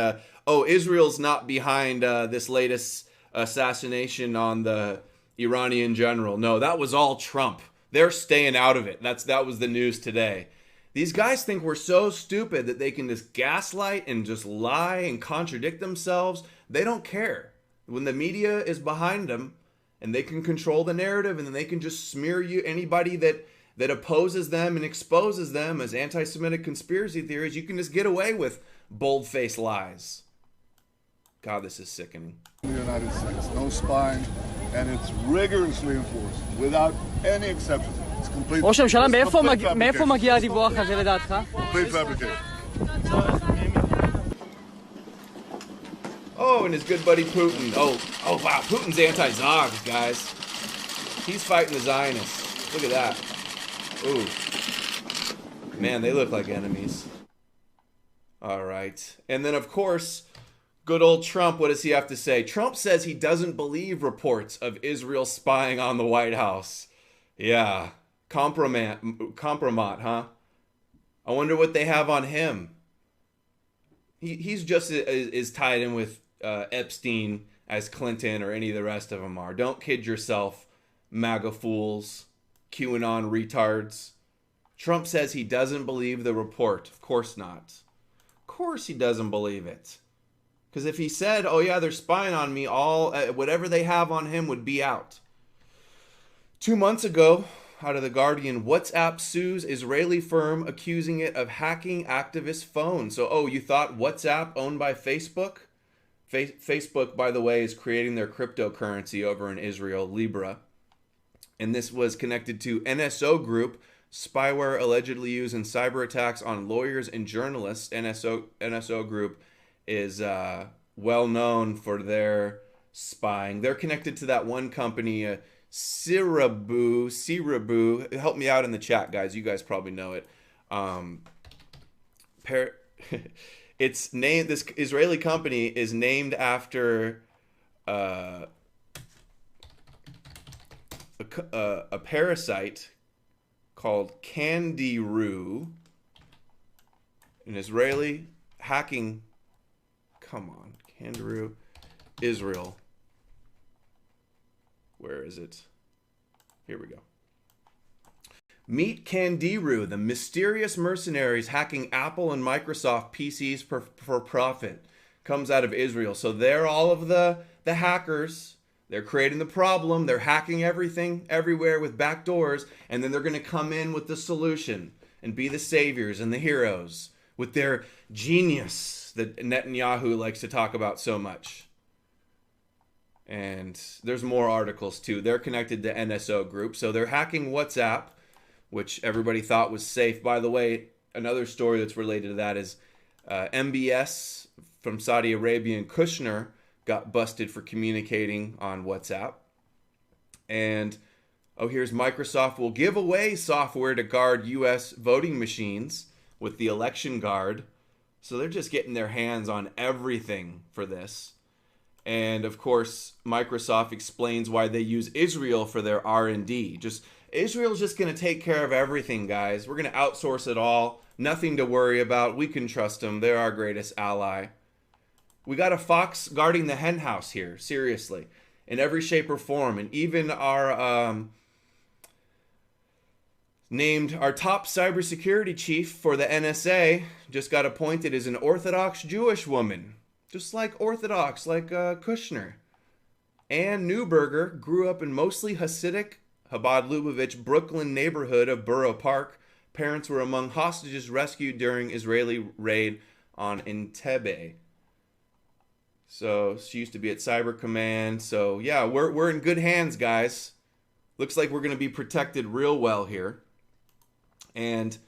oh, Israel's not behind this latest assassination on the Iranian general. No, that was all Trump. They're staying out of it. That was the news today. These guys think we're so stupid that they can just gaslight and just lie and contradict themselves. They don't care. When the media is behind them and they can control the narrative, and then they can just smear you, anybody that opposes them and exposes them as anti-Semitic conspiracy theories, you can just get away with bold-faced lies. God, this is sickening. In the United States, no spying, and it's rigorously enforced without any exception. It's complete. ראש הממשלה, מאיפה מגיע הדיווח הזה לדעתך? Complete fabrication. Oh, and his good buddy Putin. Oh wow, Putin's anti-Zog, guys. He's fighting the Zionists. Look at that. Ooh. Man, they look like enemies. All right. And then, of course, good old Trump, what does he have to say? Trump says he doesn't believe reports of Israel spying on the White House. Yeah. Compromat, huh? I wonder what they have on him. He's just as tied in with Epstein as Clinton or any of the rest of them are. Don't kid yourself, MAGA fools, QAnon retards. Trump says he doesn't believe the report. Of course not. Of course he doesn't believe it. Because if he said, oh yeah, they're spying on me, all whatever they have on him would be out. 2 months ago, out of The Guardian, WhatsApp sues Israeli firm accusing it of hacking activist phones. So, oh, you thought WhatsApp owned by Facebook? Facebook, by the way, is creating their cryptocurrency over in Israel, Libra. And this was connected to NSO Group, spyware allegedly used in cyber attacks on lawyers and journalists. NSO Group is well known for their spying. They're connected to that one company, Sirabu. Help me out in the chat, guys. You guys probably know it. It's named. This Israeli company is named after a parasite called Candiru, an Israeli hacking. Come on, Candiru, Israel. Where is it? Here we go. Meet Candiru, the mysterious mercenaries hacking Apple and Microsoft PCs for profit. Comes out of Israel. So they're all of the hackers. They're creating the problem. They're hacking everything, everywhere with backdoors. And then they're going to come in with the solution and be the saviors and the heroes with their genius that Netanyahu likes to talk about so much. And there's more articles too. They're connected to NSO Group. So they're hacking WhatsApp, which everybody thought was safe. By the way, another story that's related to that is MBS from Saudi Arabia and Kushner got busted for communicating on WhatsApp. And, oh, here's Microsoft will give away software to guard U.S. voting machines with the election guard. So they're just getting their hands on everything for this. And, of course, Microsoft explains why they use Israel for their R&D. Israel's just going to take care of everything, guys. We're going to outsource it all. Nothing to worry about. We can trust them. They're our greatest ally. We got a fox guarding the hen house here. Seriously. in every shape or form. And even our named our top cybersecurity chief for the NSA just got appointed as an Orthodox Jewish woman, just like Orthodox, like Kushner. Ann Neuberger grew up in mostly Hasidic Chabad Lubavitch Brooklyn neighborhood of Borough Park. Parents were among hostages rescued during Israeli raid on Entebbe. So she used to be at Cyber Command. So yeah, we're in good hands, guys. Looks like we're going to be protected real well here. And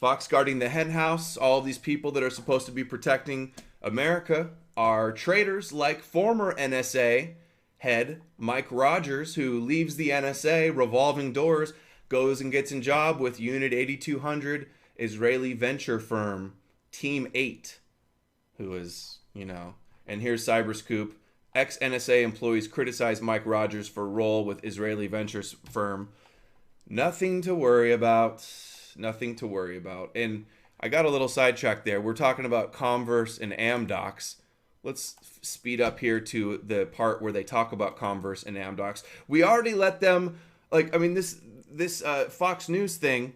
Fox guarding the hen house, all these people that are supposed to be protecting America are traitors like former NSA head Mike Rogers, who leaves the NSA, revolving doors, goes and gets a job with Unit 8200 Israeli venture firm Team 8, who is, and here's Cyberscoop. Ex-NSA employees criticize Mike Rogers for role with Israeli ventures firm. Nothing to worry about. Nothing to worry about. And I got a little sidetracked there. We're talking about Converse and Amdocs. Let's speed up here to the part where they talk about Converse and Amdocs. We already let them, this Fox News thing,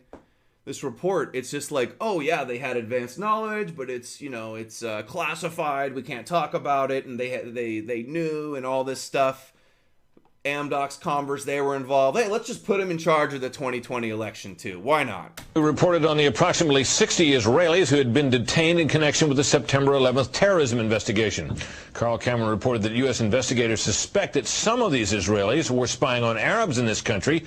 this report, it's just like, oh yeah, they had advanced knowledge, but it's, it's classified. We can't talk about it. And they knew and all this stuff. Amdocs, Converse, they were involved. Hey, let's just put them in charge of the 2020 election too. Why not? We reported on the approximately 60 Israelis who had been detained in connection with the September 11th terrorism investigation. Carl Cameron reported that U.S. investigators suspect that some of these Israelis were spying on Arabs in this country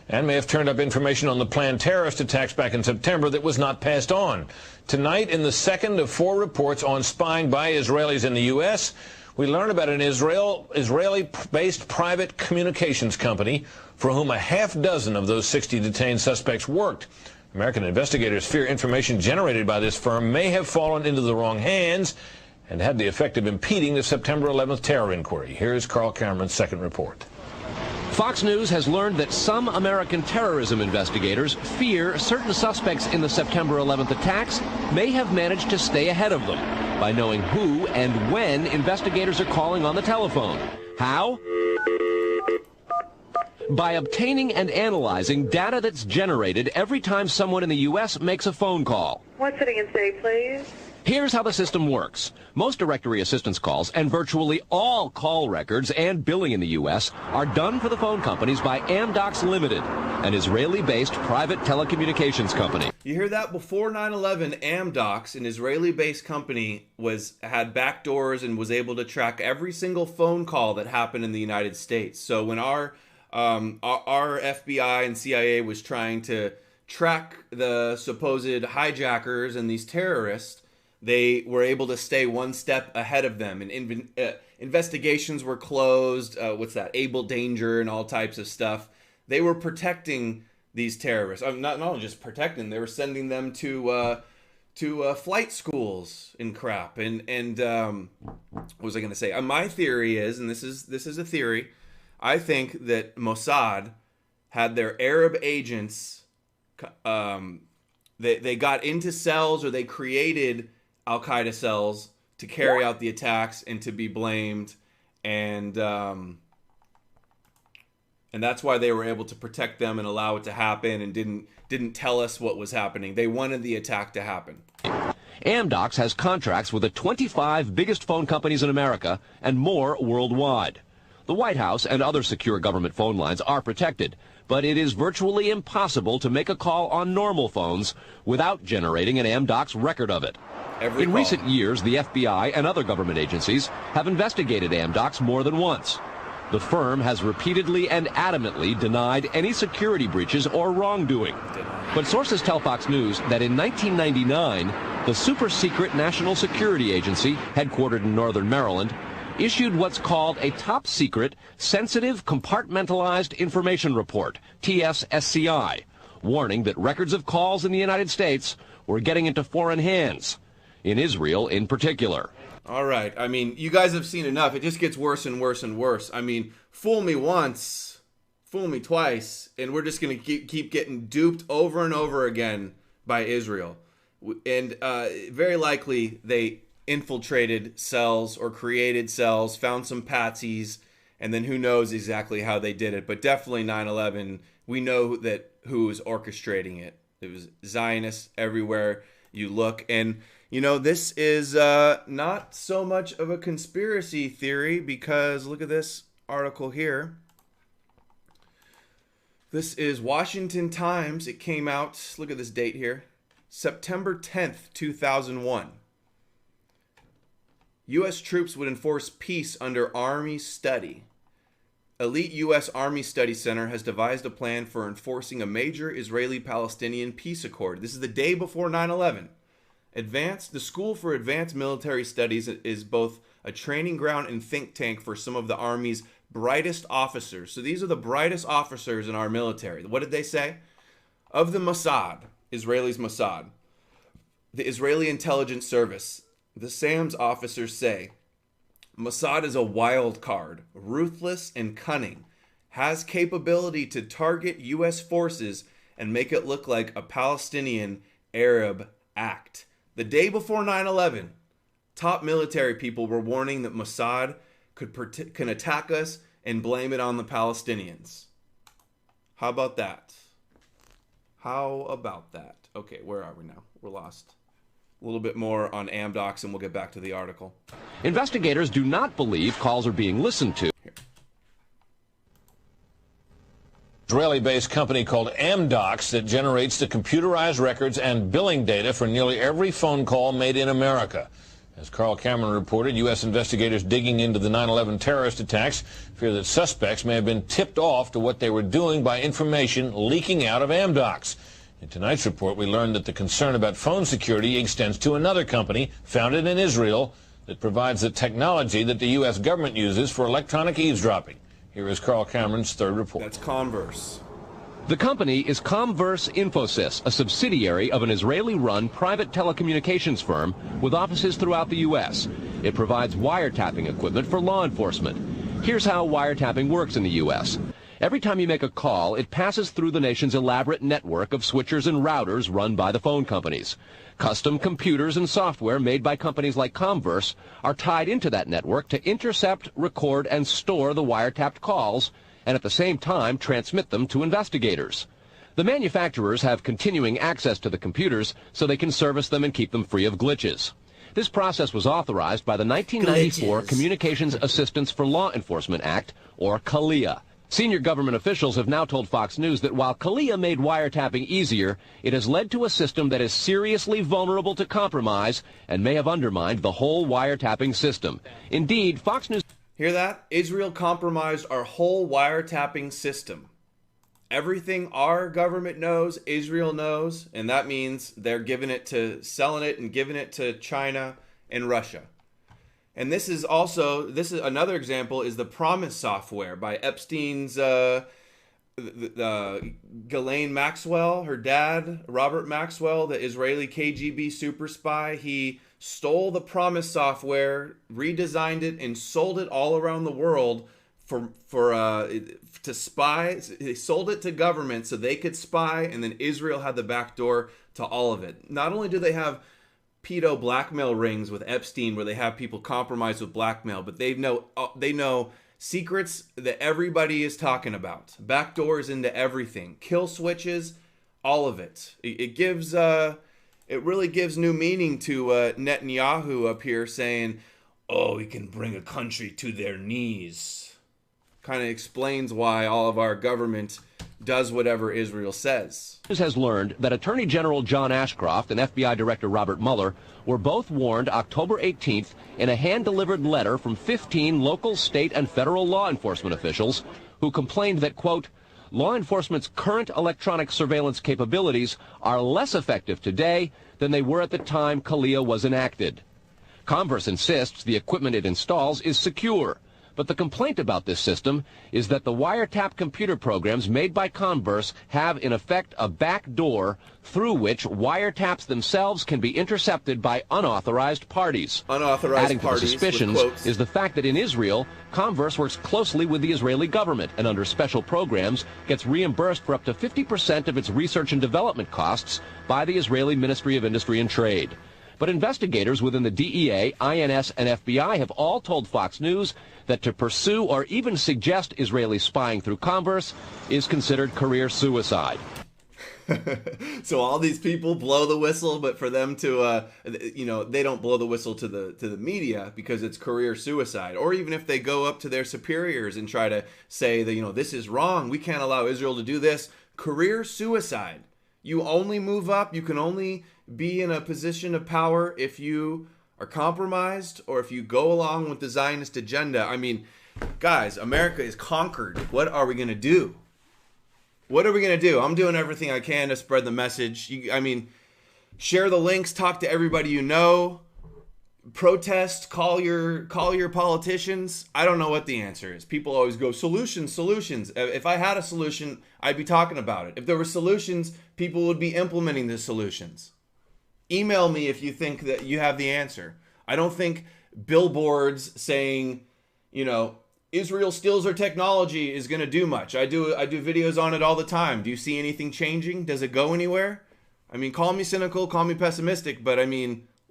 and may have turned up information on the planned terrorist attacks back in September that was not passed on. Tonight, in the second of 4 reports on spying by Israelis in the U.S., we learn about an Israeli-based private communications company for whom a half dozen of those 60 detained suspects worked. American investigators fear information generated by this firm may have fallen into the wrong hands and had the effect of impeding the September 11th terror inquiry. Here's Carl Cameron's second report. Fox News has learned that some American terrorism investigators fear certain suspects in the September 11th attacks may have managed to stay ahead of them by knowing who and when investigators are calling on the telephone. How? By obtaining and analyzing data that's generated every time someone in the U.S. makes a phone call. What city and state, please? Here's how the system works. Most directory assistance calls and virtually all call records and billing in the U.S. are done for the phone companies by Amdocs Limited, an Israeli-based private telecommunications company. You hear that? Before 9/11, Amdocs, an Israeli-based company, had backdoors and was able to track every single phone call that happened in the United States. So when our FBI and CIA was trying to track the supposed hijackers and these terrorists, they were able to stay one step ahead of them, and investigations were closed. Able danger and all types of stuff. They were protecting these terrorists. Not only just protecting, they were sending them to flight schools and crap. And what was I going to say? My theory is, and this is a theory, I think that Mossad had their Arab agents. They got into cells, or they created Al-Qaeda cells to carry out the attacks and to be blamed, and that's why they were able to protect them and allow it to happen, and didn't tell us what was happening. They wanted the attack to happen. Amdocs has contracts with the 25 biggest phone companies in America and more worldwide. The White House and other secure government phone lines are protected, but it is virtually impossible to make a call on normal phones without generating an Amdocs record of it. In recent years, the FBI and other government agencies have investigated Amdocs more than once. The firm has repeatedly and adamantly denied any security breaches or wrongdoing. But sources tell Fox News that in 1999, the super-secret National Security Agency, headquartered in northern Maryland, issued what's called a top-secret, sensitive, compartmentalized information report, TSSCI, warning that records of calls in the United States were getting into foreign hands, in Israel in particular. All right. I mean, you guys have seen enough. It just gets worse and worse and worse. I mean, fool me once, fool me twice, and we're just going to keep getting duped over and over again by Israel. And very likely they infiltrated cells or created cells, found some patsies, And then who knows exactly how they did it. But definitely 9/11, we know that who was orchestrating it. It was Zionists everywhere you look. And, you know, this is not so much of a conspiracy theory, because look at this article here. This is Washington Times. It came out, look at this date here, September 10th, 2001. U.S. troops would enforce peace under Army study. Elite U.S. Army Study Center has devised a plan for enforcing a major Israeli-Palestinian peace accord. This is the day before 9/11. The School for Advanced Military Studies is both a training ground and think tank for some of the Army's brightest officers. So these are the brightest officers in our military. What did they say? Of the Mossad, Israel's Mossad, the Israeli Intelligence Service, the SAMS officers say, Mossad is a wild card, ruthless and cunning, has capability to target U.S. forces and make it look like a Palestinian Arab act. The day before 9/11, top military people were warning that Mossad can attack us and blame it on the Palestinians. How about that? How about that? Okay, where are we now? We're lost. A little bit more on Amdocs, and we'll get back to the article. Investigators do not believe calls are being listened to. Israeli-based company called Amdocs that generates the computerized records and billing data for nearly every phone call made in America. As Carl Cameron reported, U.S. investigators digging into the 9/11 terrorist attacks fear that suspects may have been tipped off to what they were doing by information leaking out of Amdocs. In tonight's report, we learned that the concern about phone security extends to another company founded in Israel that provides the technology that the U.S. government uses for electronic eavesdropping. Here is Carl Cameron's third report. That's Converse. The company is Comverse Infosys, a subsidiary of an Israeli-run private telecommunications firm with offices throughout the U.S. It provides wiretapping equipment for law enforcement. Here's how wiretapping works in the U.S. Every time you make a call, it passes through the nation's elaborate network of switchers and routers run by the phone companies. Custom computers and software made by companies like Comverse are tied into that network to intercept, record, and store the wiretapped calls, and at the same time transmit them to investigators. The manufacturers have continuing access to the computers so they can service them and keep them free of glitches. This process was authorized by the 1994 Communications Assistance for Law Enforcement Act, or CALEA. Senior government officials have now told Fox News that while CALEA made wiretapping easier, it has led to a system that is seriously vulnerable to compromise and may have undermined the whole wiretapping system. Indeed, Fox News... Hear that? Israel compromised our whole wiretapping system. Everything our government knows, Israel knows, and that means they're giving it to, selling it and giving it to China and Russia. And this is another example is the Promise software by Epstein's Ghislaine Maxwell, her dad, Robert Maxwell, the Israeli KGB super spy. He stole the Promise software, redesigned it, and sold it all around the world to spy. They sold it to government so they could spy, and then Israel had the back door to all of it. Not only do they have pedo blackmail rings with Epstein where they have people compromised with blackmail, but they know secrets that everybody is talking about. Backdoors into everything. Kill switches, all of it. It really gives new meaning to Netanyahu up here saying, oh, we can bring a country to their knees. Kind of explains why all of our government does whatever Israel says. Has learned that Attorney General John Ashcroft and FBI Director Robert Mueller were both warned October 18th in a hand-delivered letter from 15 local, state, and federal law enforcement officials who complained that, quote, law enforcement's current electronic surveillance capabilities are less effective today than they were at the time CALEA was enacted. Comverse insists the equipment it installs is secure, but the complaint about this system is that the wiretap computer programs made by Comverse have, in effect, a back door through which wiretaps themselves can be intercepted by unauthorized parties. Adding to the suspicions is the fact that in Israel, Comverse works closely with the Israeli government and under special programs gets reimbursed for up to 50% of its research and development costs by the Israeli Ministry of Industry and Trade. But investigators within the DEA, INS, and FBI have all told Fox News that to pursue or even suggest Israeli spying through Converse is considered career suicide. So all these people blow the whistle, but for them to, they don't blow the whistle to the media because it's career suicide. Or even if they go up to their superiors and try to say that, this is wrong, we can't allow Israel to do this. Career suicide. You only move up, you can only be in a position of power if you are compromised or if you go along with the Zionist agenda. I mean, guys, America is conquered. What are we going to do? What are we going to do? I'm doing everything I can to spread the message. Share the links, talk to everybody you know, protest, call your politicians. I don't know what the answer is. People always go, solutions. If I had a solution, I'd be talking about it. If there were solutions, people would be implementing the solutions. Email me if you think that you have the answer. I don't think billboards saying, Israel steals our technology is going to do much. I do videos on it all the time. Do you see anything changing? Does it go anywhere? Call me cynical, call me pessimistic, but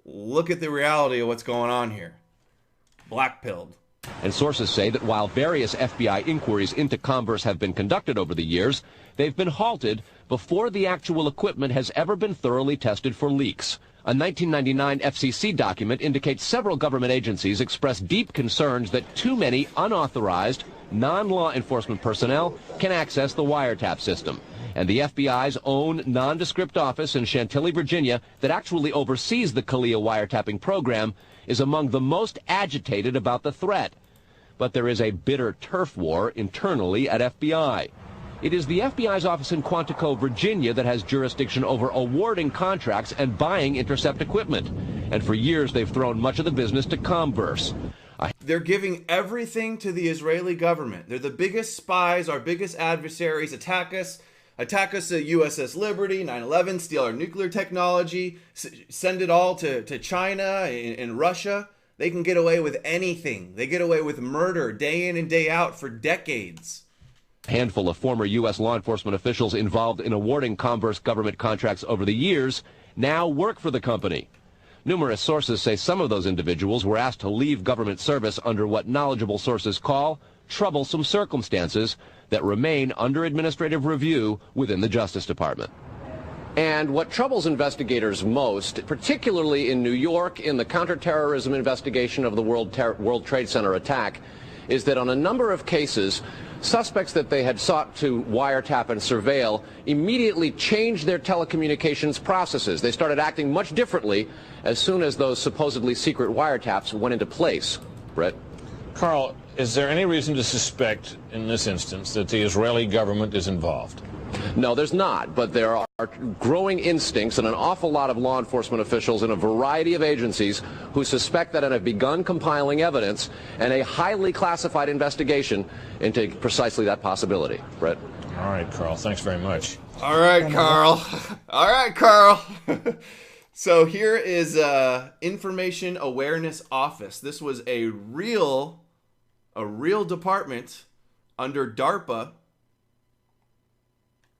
look at the reality of what's going on here. Black-pilled. And sources say that while various FBI inquiries into Converse have been conducted over the years, they've been halted before the actual equipment has ever been thoroughly tested for leaks. A 1999 FCC document indicates several government agencies expressed deep concerns that too many unauthorized, non-law enforcement personnel can access the wiretap system. And the FBI's own nondescript office in Chantilly, Virginia, that actually oversees the Kalia wiretapping program, is among the most agitated about the threat. But there is a bitter turf war internally at FBI. It is the FBI's office in Quantico, Virginia, that has jurisdiction over awarding contracts and buying intercept equipment. And for years, they've thrown much of the business to Converse. They're giving everything to the Israeli government. They're the biggest spies, our biggest adversaries, attack us at USS Liberty, 9/11, steal our nuclear technology, send it all to China and Russia. They can get away with anything. They get away with murder day in and day out for decades. A handful of former U.S. law enforcement officials involved in awarding Converse government contracts over the years now work for the company. Numerous sources say some of those individuals were asked to leave government service under what knowledgeable sources call troublesome circumstances that remain under administrative review within the Justice Department. And what troubles investigators most, particularly in New York in the counterterrorism investigation of the World Trade Center attack, is that on a number of cases, suspects that they had sought to wiretap and surveil immediately changed their telecommunications processes. They started acting much differently as soon as those supposedly secret wiretaps went into place. Brett? Carl, is there any reason to suspect in this instance that the Israeli government is involved? No, there's not, but there are growing instincts and an awful lot of law enforcement officials in a variety of agencies who suspect that and have begun compiling evidence and a highly classified investigation into precisely that possibility. Brett? All right, Carl, thanks very much. All right, Carl. All right, Carl. So here is Information Awareness Office. This was a real department under DARPA.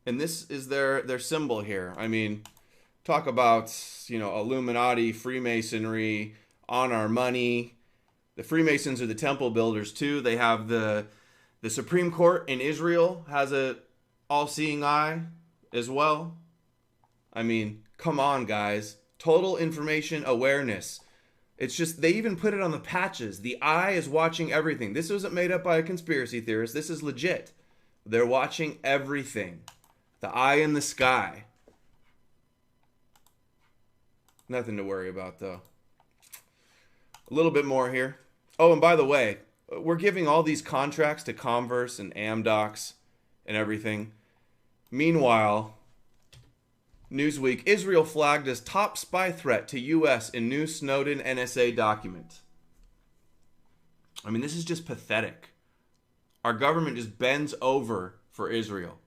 And this is their symbol here. Talk about, Illuminati, Freemasonry, on our money. The Freemasons are the temple builders too. They have the Supreme Court in Israel has a all-seeing eye as well. Come on, guys. Total information awareness. It's just, they even put it on the patches. The eye is watching everything. This wasn't made up by a conspiracy theorist. This is legit. They're watching everything. The eye in the sky. Nothing to worry about, though. A little bit more here. Oh, and by the way, we're giving all these contracts to Converse and Amdocs and everything. Meanwhile, Newsweek, Israel flagged as top spy threat to U.S. in new Snowden NSA document. This is just pathetic. Our government just bends over for Israel.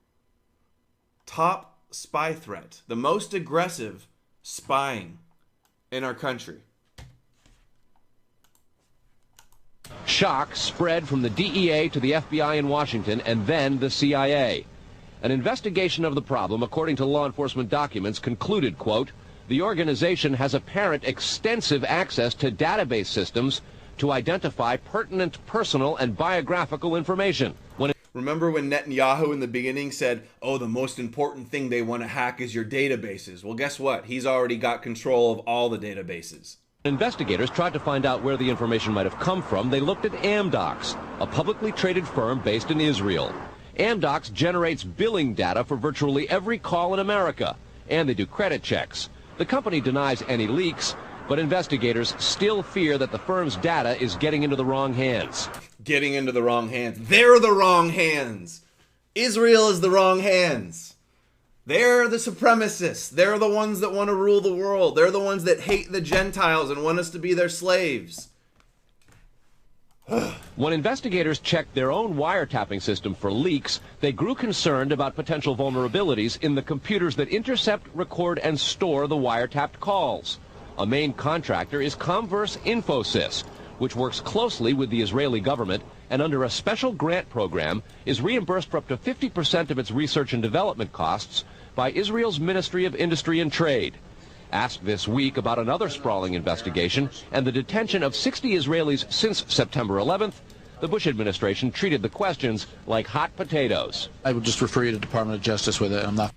Top spy threat. The most aggressive spying in our country. Shock spread from the DEA to the FBI in Washington and then the CIA. An investigation of the problem, according to law enforcement documents, concluded, quote, The organization has apparent extensive access to database systems to identify pertinent personal and biographical information. Remember when Netanyahu in the beginning said, oh, the most important thing they want to hack is your databases? Well, guess what? He's already got control of all the databases. Investigators tried to find out where the information might have come from. They looked at Amdocs, a publicly traded firm based in Israel. Amdocs generates billing data for virtually every call in America, and they do credit checks. The company denies any leaks, but investigators still fear that the firm's data is getting into the wrong hands. Getting into the wrong hands. They're the wrong hands. Israel is the wrong hands. They're the supremacists. They're the ones that want to rule the world. They're the ones that hate the Gentiles and want us to be their slaves. When investigators checked their own wiretapping system for leaks, they grew concerned about potential vulnerabilities in the computers that intercept, record, and store the wiretapped calls. A main contractor is Comverse Infosys, which works closely with the Israeli government and under a special grant program is reimbursed for up to 50% of its research and development costs by Israel's Ministry of Industry and Trade. Asked this week about another sprawling investigation and the detention of 60 Israelis since September 11th, the Bush administration treated the questions like hot potatoes. I would just refer you to the Department of Justice with it. I'm not.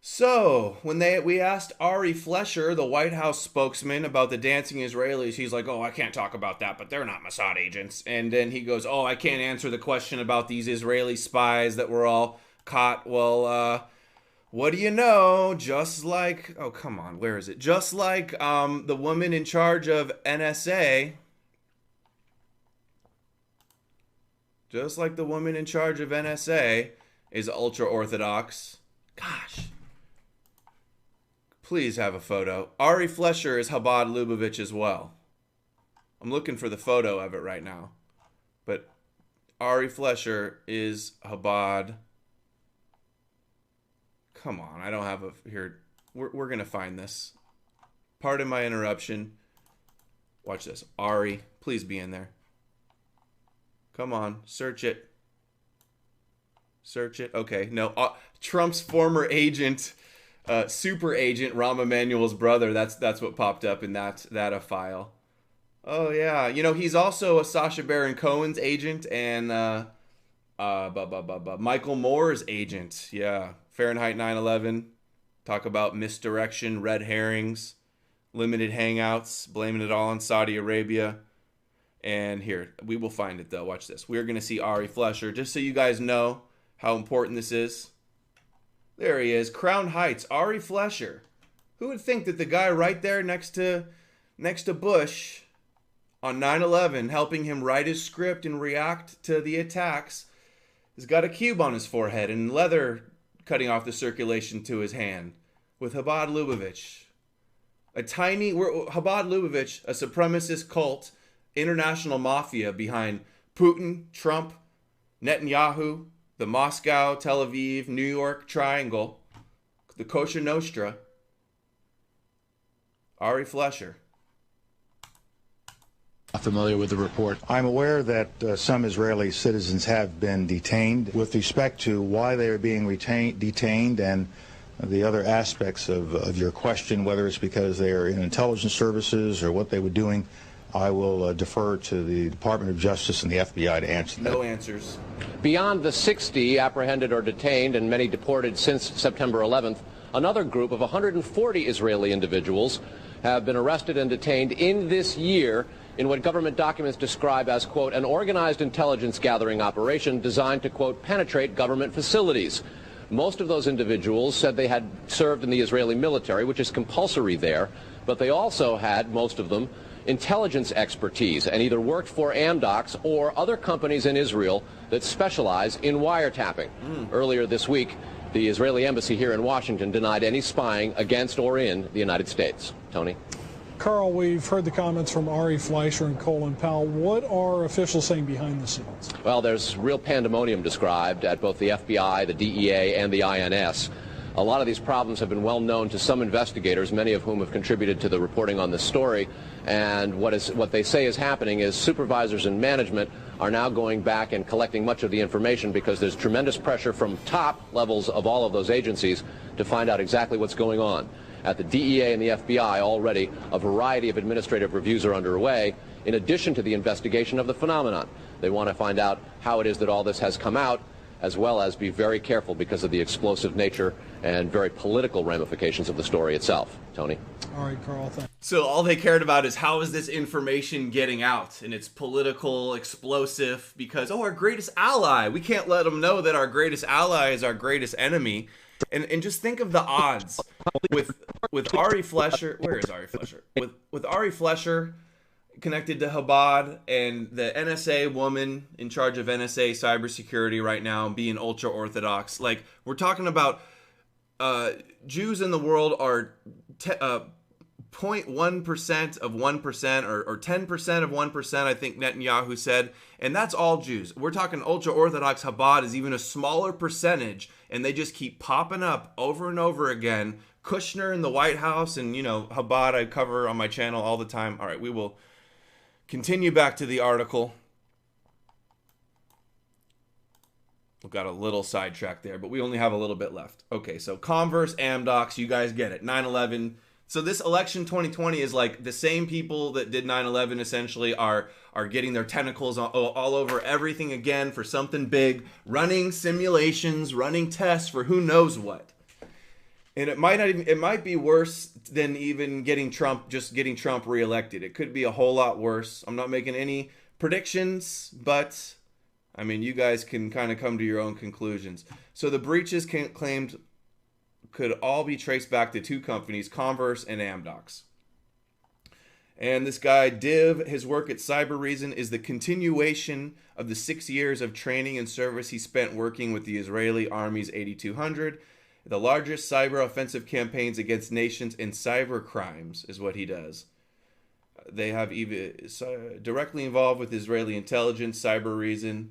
So, when we asked Ari Fleischer, the White House spokesman, about the dancing Israelis, he's like, oh, I can't talk about that, but they're not Mossad agents. And then he goes, oh, I can't answer the question about these Israeli spies that were all caught. Well, what do you know? Just like, oh, come on, where is it? Just like the woman in charge of NSA. Just like the woman in charge of NSA is ultra-Orthodox. Gosh. Please have a photo. Ari Fleischer is Chabad Lubavitch as well. I'm looking for the photo of it right now. But Ari Fleischer is Chabad. Come on, I don't have a... Here, we're going to find this. Pardon my interruption. Watch this. Ari, please be in there. Come on, search it. Search it. Okay, no. Trump's former agent... super agent Rahm Emanuel's brother. That's what popped up in that file. Oh yeah, you know he's also a Sacha Baron Cohen's agent and Michael Moore's agent. Yeah, Fahrenheit 9/11. Talk about misdirection, red herrings, limited hangouts, blaming it all on Saudi Arabia. And here we will find it though. Watch this. We're gonna see Ari Fleischer just so you guys know how important this is. There he is, Crown Heights, Ari Fleischer. Who would think that the guy right there next to Bush on 9/11, helping him write his script and react to the attacks, has got a cube on his forehead and leather cutting off the circulation to his hand with Chabad Lubavitch. Chabad Lubavitch, a supremacist cult, international mafia behind Putin, Trump, Netanyahu, the Moscow, Tel Aviv, New York triangle, the Kosher Nostra, Ari Fleischer. Not familiar with the report. I'm aware that some Israeli citizens have been detained. With respect to why they are being detained and the other aspects of your question, whether it's because they are in intelligence services or what they were doing, I will defer to the Department of Justice and the FBI to answer that. No answers. Beyond the 60 apprehended or detained and many deported since September 11th, another group of 140 Israeli individuals have been arrested and detained in this year in what government documents describe as, quote, an organized intelligence gathering operation designed to, quote, penetrate government facilities. Most of those individuals said they had served in the Israeli military, which is compulsory there, but they also had, most of them, intelligence expertise and either worked for Amdocs or other companies in Israel that specialize in wiretapping. Earlier this week, the Israeli embassy here in Washington denied any spying against or in the United States. Tony? Carl, we've heard the comments from Ari Fleischer and Colin Powell. What are officials saying behind the scenes? Well, there's real pandemonium described at both the FBI, the DEA, and the INS. A lot of these problems have been well known to some investigators, many of whom have contributed to the reporting on this story. And what they say is happening is supervisors and management are now going back and collecting much of the information because there's tremendous pressure from top levels of all of those agencies to find out exactly what's going on. At the DEA and the FBI, already a variety of administrative reviews are underway, in addition to the investigation of the phenomenon. They want to find out how it is that all this has come out, as well as be very careful because of the explosive nature and very political ramifications of the story itself. Tony? All right, Carl, thanks. So all they cared about is how is this information getting out, and it's political, explosive, because, oh, our greatest ally. We can't let them know that our greatest ally is our greatest enemy. And just think of the odds with Ari Fleischer. Where is Ari Fleischer? With Ari Fleischer connected to Chabad, and the NSA woman in charge of NSA cybersecurity right now being ultra-Orthodox. Like, we're talking about Jews in the world are 0.1% of 1% or 10% of 1%, I think Netanyahu said, and that's all Jews. We're talking ultra-Orthodox Chabad is even a smaller percentage, and they just keep popping up over and over again. Kushner in the White House, and, you know, Chabad I cover on my channel all the time. All right, we will continue back to the article. We got a little sidetracked there, but we only have a little bit left. Okay, so Converse, Amdocs, you guys get it. 9/11. So this election 2020 is like the same people that did 9/11 essentially are getting their tentacles all over everything again for something big, running simulations, running tests for who knows what. And it might be worse than even getting Trump reelected. It could be a whole lot worse. I'm not making any predictions, but I mean, you guys can kind of come to your own conclusions. So the breaches claimed could all be traced back to two companies, Converse and Amdocs. And this guy, Div, his work at Cyber is the continuation of the 6 years of training and service he spent working with the Israeli Army's 8200. The largest cyber offensive campaigns against nations in cyber crimes is what he does. They have even directly involved with Israeli intelligence, Cyber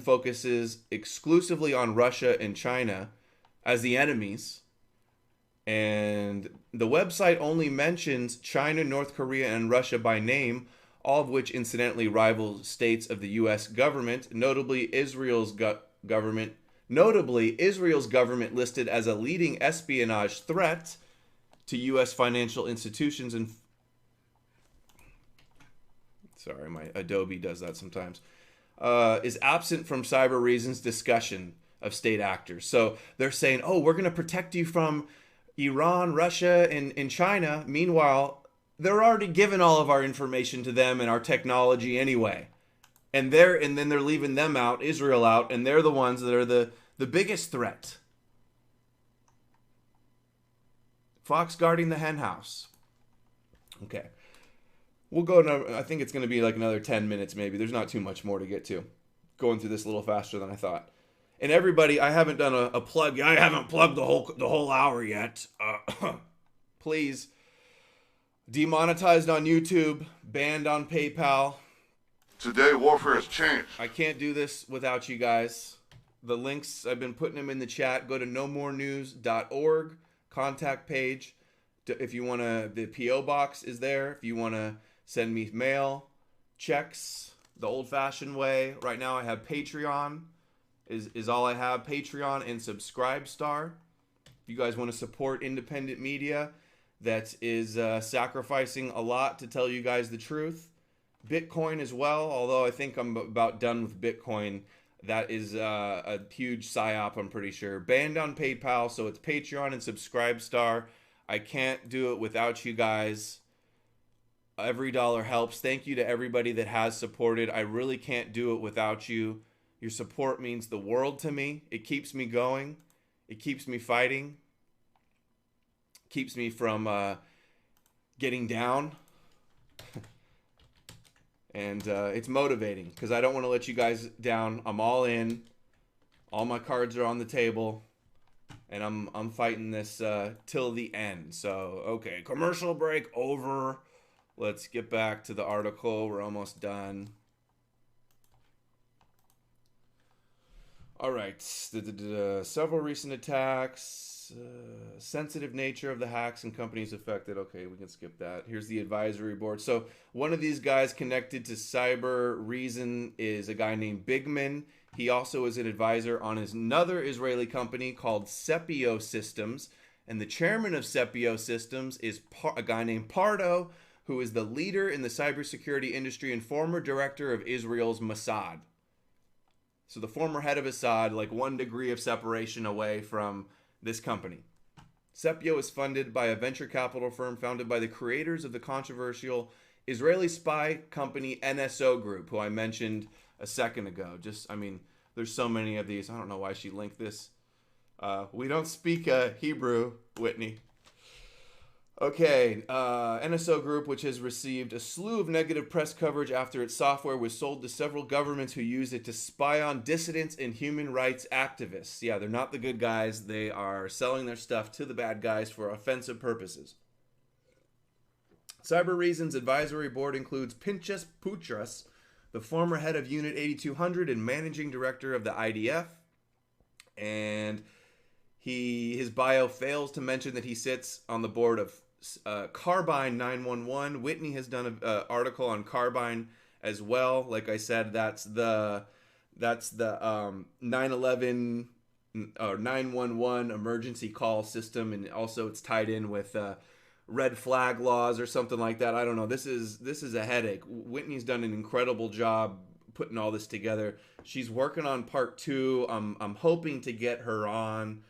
focuses exclusively on Russia and China as the enemies. And the website only mentions China, North Korea, and Russia by name, all of which incidentally rival states of the U.S. government, notably Israel's government listed as a leading espionage threat to U.S. financial institutions and... Sorry, my Adobe does that sometimes. Is absent from Cyber discussion of state actors. So they're saying, oh, we're going to protect you from Iran, Russia, and China. Meanwhile, they're already giving all of our information to them and our technology anyway. And then they're leaving them out, Israel out, and they're the ones that are the biggest threat. Fox guarding the hen house. Okay. We'll go, I think it's going to be like another 10 minutes maybe. There's not too much more to get to. Going through this a little faster than I thought. And everybody, I haven't done a plug. I haven't plugged the whole hour yet. Please. Demonetized on YouTube. Banned on PayPal. Today, warfare has changed. I can't do this without you guys. The links, I've been putting them in the chat. Go to nomorenews.org. Contact page. If you want to, the P.O. box is there. If you want to send me mail, checks, the old-fashioned way. Right now I have Patreon. Is all I have. Patreon and Subscribestar. If you guys want to support independent media that is sacrificing a lot to tell you guys the truth. Bitcoin as well, although I think I'm about done with Bitcoin. That is a huge psyop, I'm pretty sure. Banned on PayPal, so it's Patreon and Subscribestar. I can't do it without you guys. Every dollar helps. Thank you to everybody that has supported. I really can't do it without you. Your support means the world to me. It keeps me going. It keeps me fighting. Keeps me from getting down. And it's motivating because I don't want to let you guys down. I'm all in. All my cards are on the table. And I'm fighting this till the end. So, okay, commercial break over. Let's get back to the article. We're almost done. All right. Several recent attacks. Sensitive nature of the hacks and companies affected. Okay, we can skip that. Here's the advisory board. So one of these guys connected to Cyber is a guy named Bigman. He also is an advisor on another Israeli company called Sepio Systems. And the chairman of Sepio Systems is a guy named Pardo, who is the leader in the cybersecurity industry and former director of Israel's Mossad. So the former head of Assad, like 1 degree of separation away from this company. Sepio is funded by a venture capital firm founded by the creators of the controversial Israeli spy company NSO Group, who I mentioned a second ago. There's so many of these. I don't know why she linked this. We don't speak Hebrew, Whitney. Okay, NSO Group, which has received a slew of negative press coverage after its software was sold to several governments who use it to spy on dissidents and human rights activists. Yeah, they're not the good guys. They are selling their stuff to the bad guys for offensive purposes. Cyber Reason's advisory board includes Pinchas Putras, the former head of Unit 8200 and managing director of the IDF. And his bio fails to mention that he sits on the board of Carbine 911. Whitney has done an article on Carbine as well. Like I said, that's the 911 or 911 emergency call system, and also it's tied in with red flag laws or something like that. I don't know. This is a headache. Whitney's done an incredible job putting all this together. She's working on part 2. I'm hoping to get her on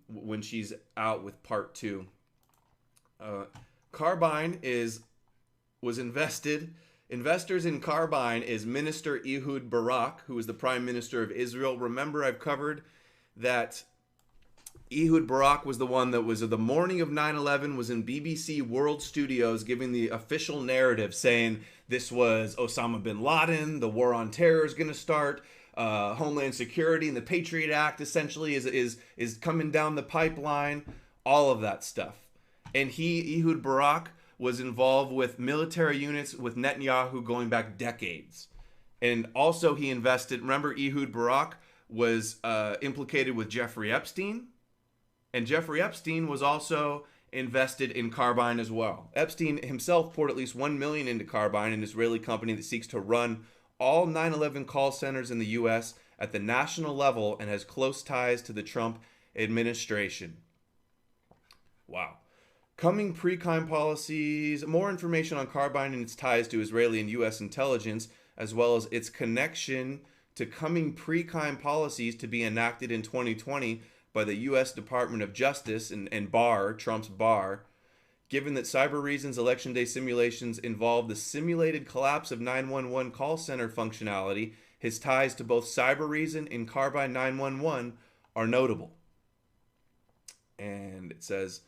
when she's out with part 2. Carbine was invested. Investors in Carbine is Minister Ehud Barak, who is the Prime Minister of Israel. Remember, I've covered that Ehud Barak was the one that was the morning of 9/11, was in BBC World Studios giving the official narrative, saying this was Osama bin Laden, the war on terror is going to start, Homeland Security and the Patriot Act essentially is coming down the pipeline, all of that stuff. And Ehud Barak, was involved with military units with Netanyahu going back decades. And also he invested, remember Ehud Barak was implicated with Jeffrey Epstein. And Jeffrey Epstein was also invested in Carbine as well. Epstein himself poured at least $1 million into Carbine, an Israeli company that seeks to run all 9/11 call centers in the U.S. at the national level and has close ties to the Trump administration. Wow. Coming pre-crime policies, more information on Carbine and its ties to Israeli and U.S. intelligence, as well as its connection to coming pre-crime policies to be enacted in 2020 by the U.S. Department of Justice and Barr, Trump's Barr. Given that Cyber Reason's Election Day simulations involve the simulated collapse of 911 call center functionality, his ties to both Cyber Reason and Carbine 911 are notable. And it says,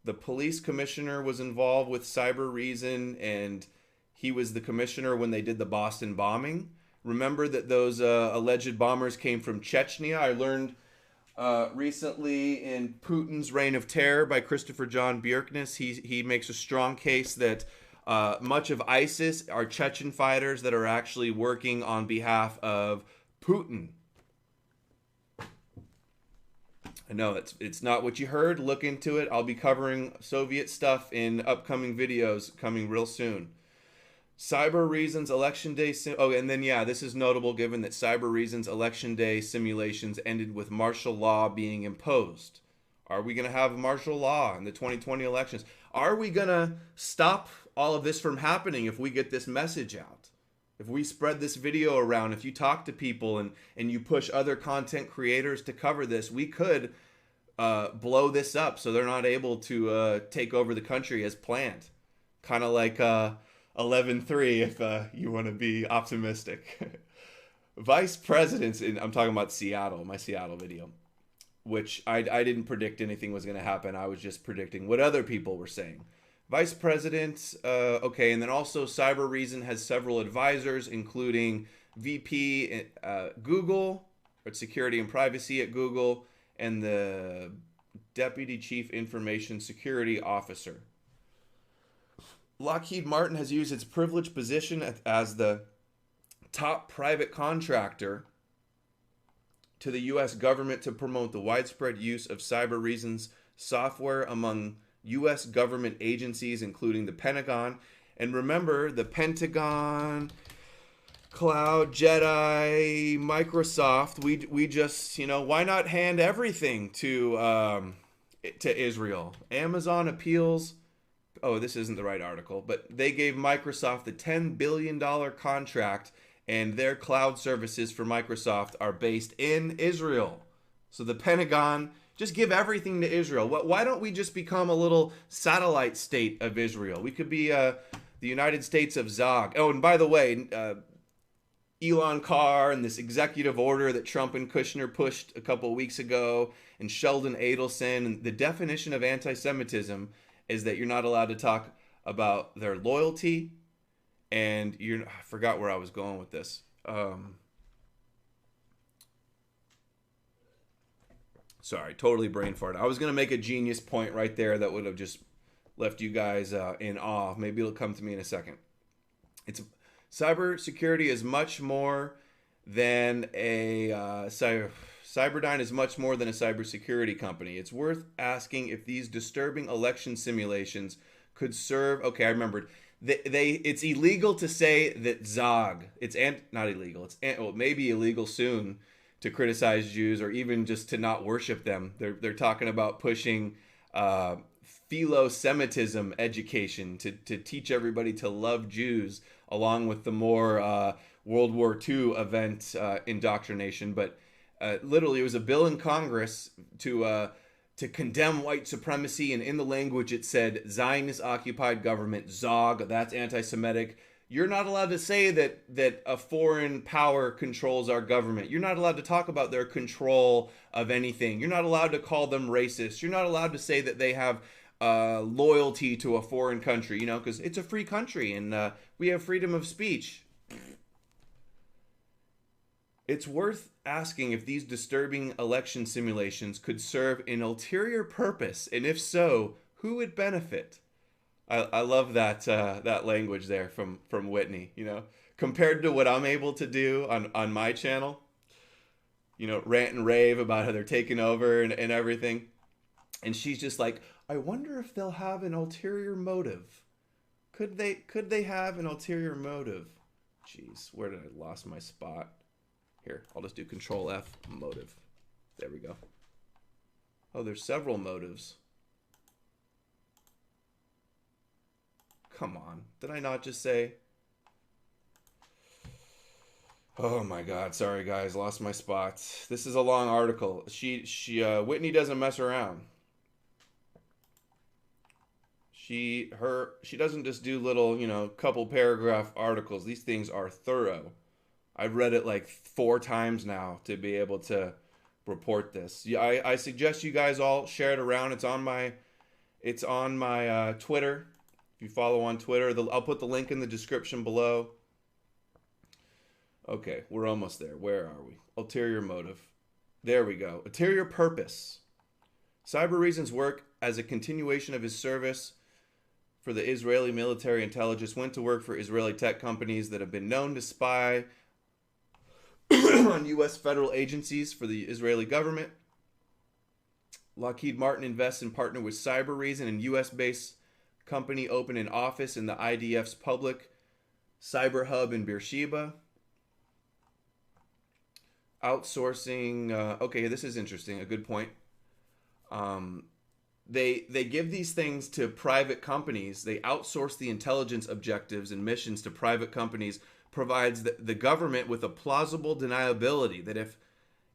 the police commissioner was involved with Cyber Reason, and he was the commissioner when they did the Boston bombing. Remember that those alleged bombers came from Chechnya. I learned recently in Putin's Reign of Terror by Christopher John Bjerknes, he makes a strong case that much of ISIS are Chechen fighters that are actually working on behalf of Putin. I know it's not what you heard. Look into it. I'll be covering Soviet stuff in upcoming videos coming real soon. Cyber Reason's Election Day... and then, yeah, this is notable given that Cyber Reason's Election Day simulations ended with martial law being imposed. Are we going to have martial law in the 2020 elections? Are we going to stop all of this from happening if we get this message out? If we spread this video around, if you talk to people and you push other content creators to cover this, we could blow this up so they're not able to take over the country as planned. Kind of like 11-3 if you want to be optimistic. Vice presidents, I'm talking about Seattle, my Seattle video, which I didn't predict anything was going to happen. I was just predicting what other people were saying. Vice President, okay, and then also Cyber Reason has several advisors, including VP Google, or Security and Privacy at Google, and the Deputy Chief Information Security Officer. Lockheed Martin has used its privileged position as the top private contractor to the U.S. government to promote the widespread use of Cyber Reason's software among U.S. government agencies, including the Pentagon. And remember, the Pentagon, Cloud, Jedi, Microsoft, we just, why not hand everything to to Israel. Amazon appeals. Oh, this isn't the right article, but they gave Microsoft the $10 billion contract, and their cloud services for Microsoft are based in Israel. So the Pentagon, just give everything to Israel. Why don't we just become a little satellite state of Israel? We could be the United States of Zog. Oh, and by the way, Elon Carr and this executive order that Trump and Kushner pushed a couple of weeks ago, and Sheldon Adelson, and the definition of anti-Semitism is that you're not allowed to talk about their loyalty, and I forgot where I was going with this. Sorry, totally brain farted. I was going to make a genius point right there that would have just left you guys in awe. Maybe it'll come to me in a second. Cybersecurity is much more than Cyberdyne is much more than a cybersecurity company. It's worth asking if these disturbing election simulations could serve. Okay, I remembered. It's illegal to say that Zog. Not illegal. It may be illegal soon to criticize Jews or even just to not worship them. They're talking about pushing philo-Semitism education to teach everybody to love Jews, along with the more World War II event indoctrination. But literally, it was a bill in Congress to condemn white supremacy, and in the language it said Zionist-occupied government, Zog, that's anti-Semitic. You're not allowed to say that a foreign power controls our government. You're not allowed to talk about their control of anything. You're not allowed to call them racist. You're not allowed to say that they have loyalty to a foreign country, because it's a free country and we have freedom of speech. It's worth asking if these disturbing election simulations could serve an ulterior purpose, and if so, who would benefit? I love that that language there from Whitney, compared to what I'm able to do on my channel, rant and rave about how they're taking over and everything. And she's just like, I wonder if they'll have an ulterior motive. Could they have an ulterior motive? Jeez, where did I lost my spot? Here, I'll just do Control F, motive. There we go. Oh, there's several motives. Come on. Did I not just say? Oh my God. Sorry guys. Lost my spot. This is a long article. Whitney doesn't mess around. She doesn't just do little, couple paragraph articles. These things are thorough. I've read it like 4 times now to be able to report this. I suggest you guys all share it around. It's on my Twitter. If you follow on Twitter, I'll put the link in the description below. Okay, we're almost there. Where are we? Ulterior motive. There we go. Ulterior purpose. Cyber Reason's work as a continuation of his service for the Israeli military intelligence went to work for Israeli tech companies that have been known to spy on U.S. federal agencies for the Israeli government. Lockheed Martin invests in partner with Cyber Reason, and U.S.-based company opened an office in the IDF's public cyber hub in Beersheba. Outsourcing. Okay, this is interesting. A good point. They give these things to private companies. They outsource the intelligence objectives and missions to private companies. Provides the government with a plausible deniability that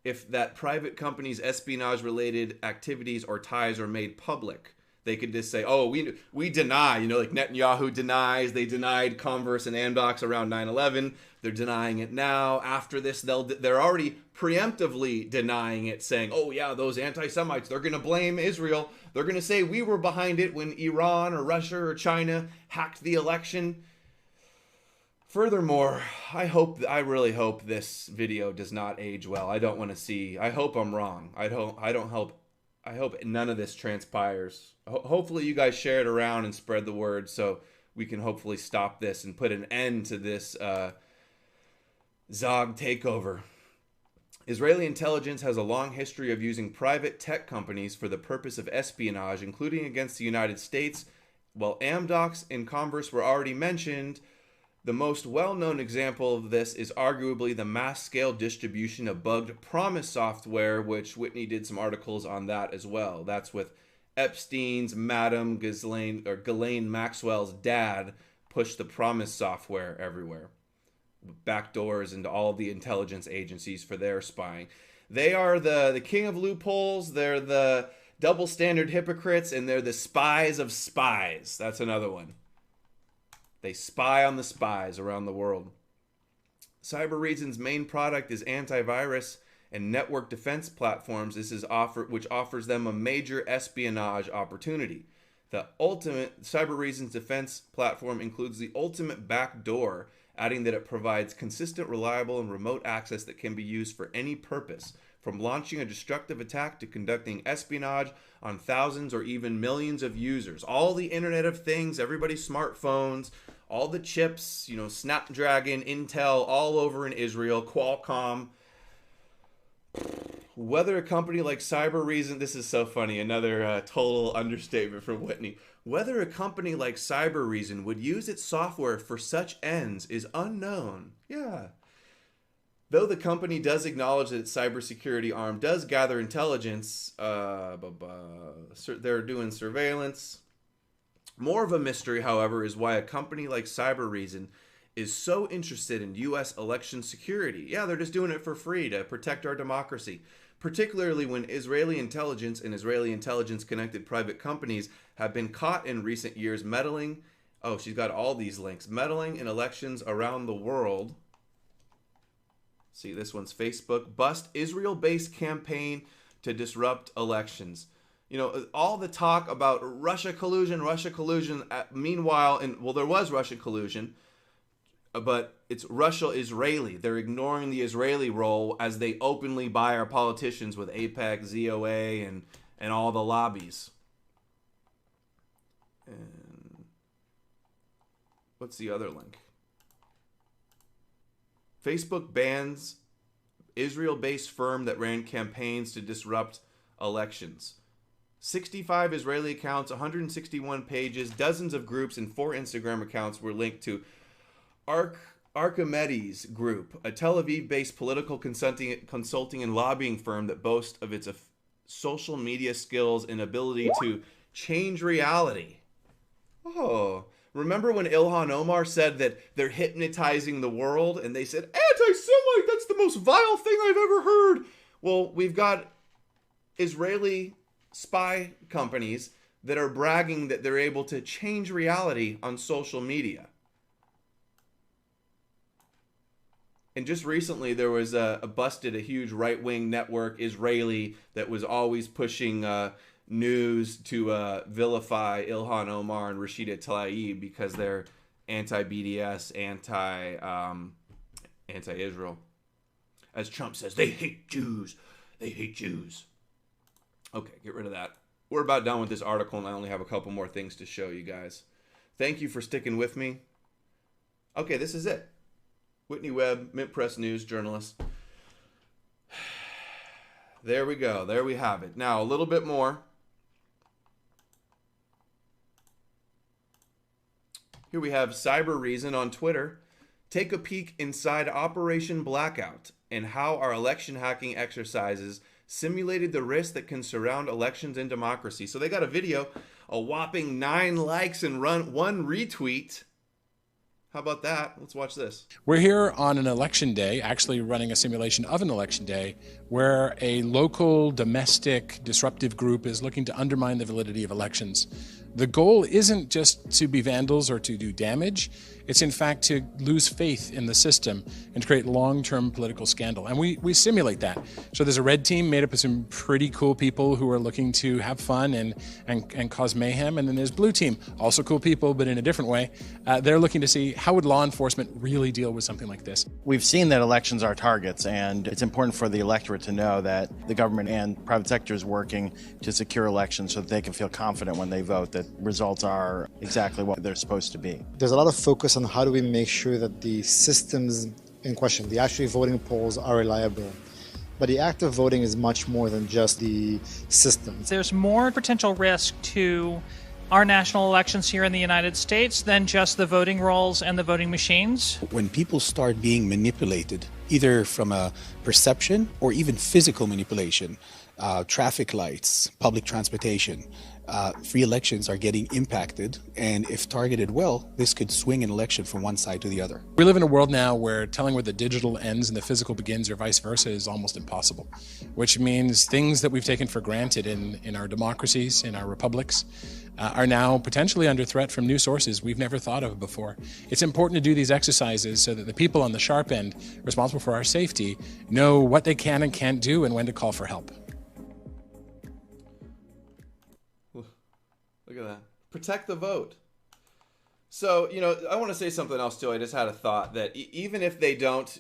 if that private company's espionage-related activities or ties are made public, they could just say, oh, we deny, like Netanyahu denies. They denied Converse and Amdocs around 9/11. They're denying it now. After this, they're already preemptively denying it, saying, oh, yeah, those anti-Semites, they're going to blame Israel. They're going to say we were behind it when Iran or Russia or China hacked the election. Furthermore, I really hope this video does not age well. I don't want to see. I hope I'm wrong. I hope none of this transpires. Hopefully you guys share it around and spread the word so we can hopefully stop this and put an end to this Zog takeover. Israeli intelligence has a long history of using private tech companies for the purpose of espionage, including against the United States. While Amdocs and Converse were already mentioned, the most well-known example of this is arguably the mass-scale distribution of bugged Promise software, which Whitney did some articles on that as well. That's with Epstein's Madame Ghislaine Maxwell's dad pushed the Promise software everywhere. Backdoors into all the intelligence agencies for their spying. They are the king of loopholes. They're the double standard hypocrites, and they're the spies of spies. That's another one. They spy on the spies around the world. Cybereason's main product is antivirus and network defense platforms. Which offers them a major espionage opportunity. The ultimate Cybereason's defense platform includes the ultimate backdoor, adding that it provides consistent, reliable, and remote access that can be used for any purpose, from launching a destructive attack to conducting espionage on thousands or even millions of users. All the Internet of Things, everybody's smartphones, all the chips, Snapdragon, Intel, all over in Israel, Qualcomm. Whether a company like Cybereason, this is so funny, another total understatement from Whitney. Whether a company like Cybereason would use its software for such ends is unknown. Yeah. Though the company does acknowledge that its cybersecurity arm does gather intelligence, they're doing surveillance. More of a mystery, however, is why a company like Cybereason is so interested in U.S. election security. Yeah, they're just doing it for free to protect our democracy, particularly when Israeli intelligence and Israeli intelligence-connected private companies have been caught in recent years meddling. Oh, she's got all these links. Meddling in elections around the world. See, this one's Facebook. Bust Israel-based campaign to disrupt elections. All the talk about Russia collusion. Meanwhile, there was Russian collusion, but it's Russia-Israeli. They're ignoring the Israeli role as they openly buy our politicians with AIPAC, ZOA, and all the lobbies. And what's the other link? Facebook bans Israel-based firm that ran campaigns to disrupt elections. 65 Israeli accounts, 161 pages, dozens of groups, and 4 Instagram accounts were linked to Archimedes Group, a Tel Aviv-based political consulting and lobbying firm that boasts of its social media skills and ability to change reality. Oh, remember when Ilhan Omar said that they're hypnotizing the world, and they said, anti-Semite, that's the most vile thing I've ever heard. Well, we've got Israeli spy companies that are bragging that they're able to change reality on social media. And just recently, there was a huge right-wing network, Israeli, that was always pushing news to vilify Ilhan Omar and Rashida Tlaib because they're anti-BDS, anti-Israel. As Trump says, they hate Jews. They hate Jews. Okay, get rid of that. We're about done with this article, and I only have a couple more things to show you guys. Thank you for sticking with me. Okay, this is it. Whitney Webb, Mint Press News journalist. There we go. There we have it. Now, a little bit more. Here we have Cybereason on Twitter. Take a peek inside Operation Blackout and how our election hacking exercises simulated the risks that can surround elections and democracy. So they got a video, a whopping 9 likes and 1 retweet. How about that? Let's watch this. We're here on an election day, actually running a simulation of an election day, where a local domestic disruptive group is looking to undermine the validity of elections. The goal isn't just to be vandals or to do damage. It's in fact to lose faith in the system and to create long-term political scandal. And we simulate that. So there's a red team made up of some pretty cool people who are looking to have fun and cause mayhem. And then there's blue team, also cool people, but in a different way. They're looking to see how would law enforcement really deal with something like this. We've seen that elections are targets, and it's important for the electorate to know that the government and private sector is working to secure elections so that they can feel confident when they vote that results are exactly what they're supposed to be. There's a lot of focus on how do we make sure that the systems in question, the actual voting polls, are reliable. But the act of voting is much more than just the system. There's more potential risk to our national elections here in the United States than just the voting rolls and the voting machines. When people start being manipulated, either from a perception or even physical manipulation, traffic lights, public transportation, free elections are getting impacted. And if targeted well, this could swing an election from one side to the other. We live in a world now where telling where the digital ends and the physical begins, or vice versa, is almost impossible, which means things that we've taken for granted in our democracies, in our republics, are now potentially under threat from new sources we've never thought of before. It's important to do these exercises so that the people on the sharp end responsible for our safety know what they can and can't do and when to call for help. Look at that. Protect the vote. So, I want to say something else too. I just had a thought that even if they don't,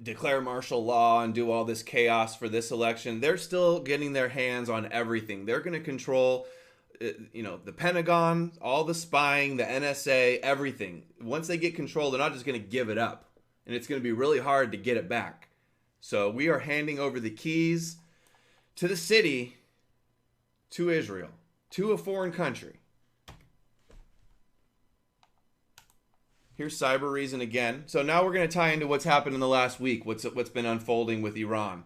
declare martial law and do all this chaos for this election, they're still getting their hands on everything. They're going to control, the Pentagon, all the spying, the NSA, everything. Once they get control, they're not just going to give it up. And it's going to be really hard to get it back. So we are handing over the keys to the city to Israel, to a foreign country. Here's Cyber Reason again. So now we're going to tie into what's happened in the last week, what's been unfolding with Iran.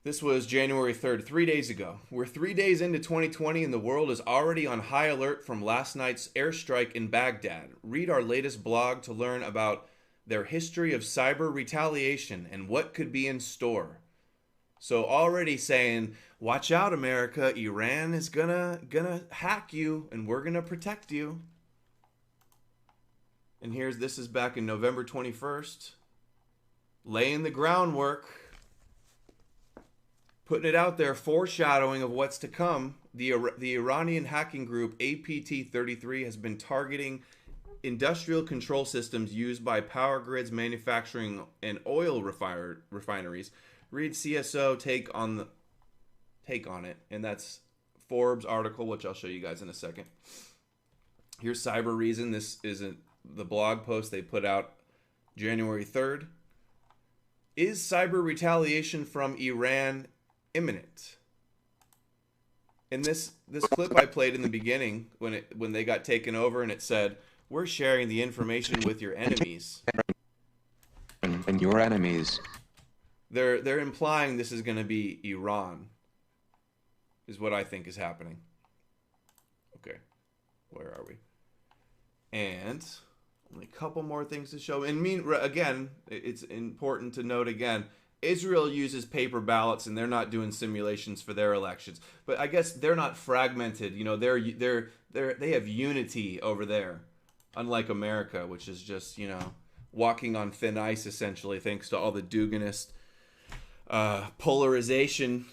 This was January 3rd, 3 days ago. We're 3 days into 2020 and the world is already on high alert from last night's airstrike in Baghdad. Read our latest blog to learn about their history of cyber retaliation and what could be in store. So already saying, watch out, America, Iran is gonna hack you and we're gonna protect you. And this is back in November 21st, laying the groundwork, putting it out there, foreshadowing of what's to come. The Iranian hacking group APT-33 has been targeting industrial control systems used by power grids, manufacturing, and oil refineries. Read CSO take on it, and that's Forbes article, which I'll show you guys in a second. Here's Cyber Reason. This isn't the blog post they put out January 3rd. Is cyber retaliation from Iran imminent? In this clip I played in the beginning when they got taken over, and it said, "We're sharing the information with your enemies." And your enemies. They're implying this is going to be Iran, is what I think is happening. Okay, where are we? And only a couple more things to show. And again, it's important to note again, Israel uses paper ballots and they're not doing simulations for their elections. But I guess they're not fragmented. They have unity over there, unlike America, which is just walking on thin ice essentially, thanks to all the Duganist polarization.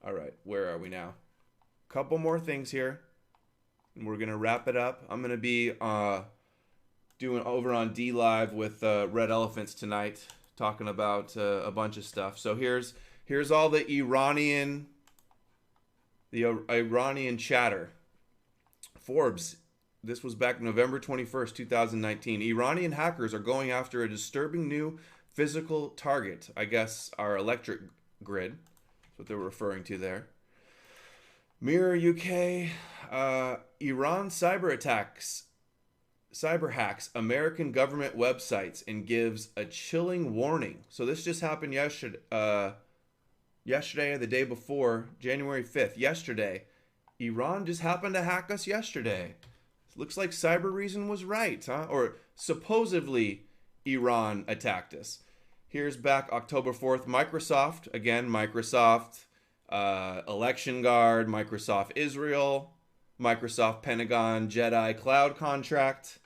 All right, where are we now? Couple more things here, and we're gonna wrap it up. I'm gonna be doing over on D Live with Red Elephants tonight, talking about a bunch of stuff. So here's all the Iranian chatter. Forbes. This was back November 21st, 2019. Iranian hackers are going after a disturbing new physical target. I guess our electric grid. That's what they're referring to there. Mirror UK. Iran cyber hacks American government websites and gives a chilling warning. So this just happened yesterday or the day before, January 5th. Yesterday. Iran just happened to hack us yesterday. Looks like Cyber Reason was right, huh? Or supposedly Iran attacked us. Here's back October 4th. Microsoft, again, Microsoft, Election Guard, Microsoft Israel, Microsoft Pentagon Jedi cloud contract.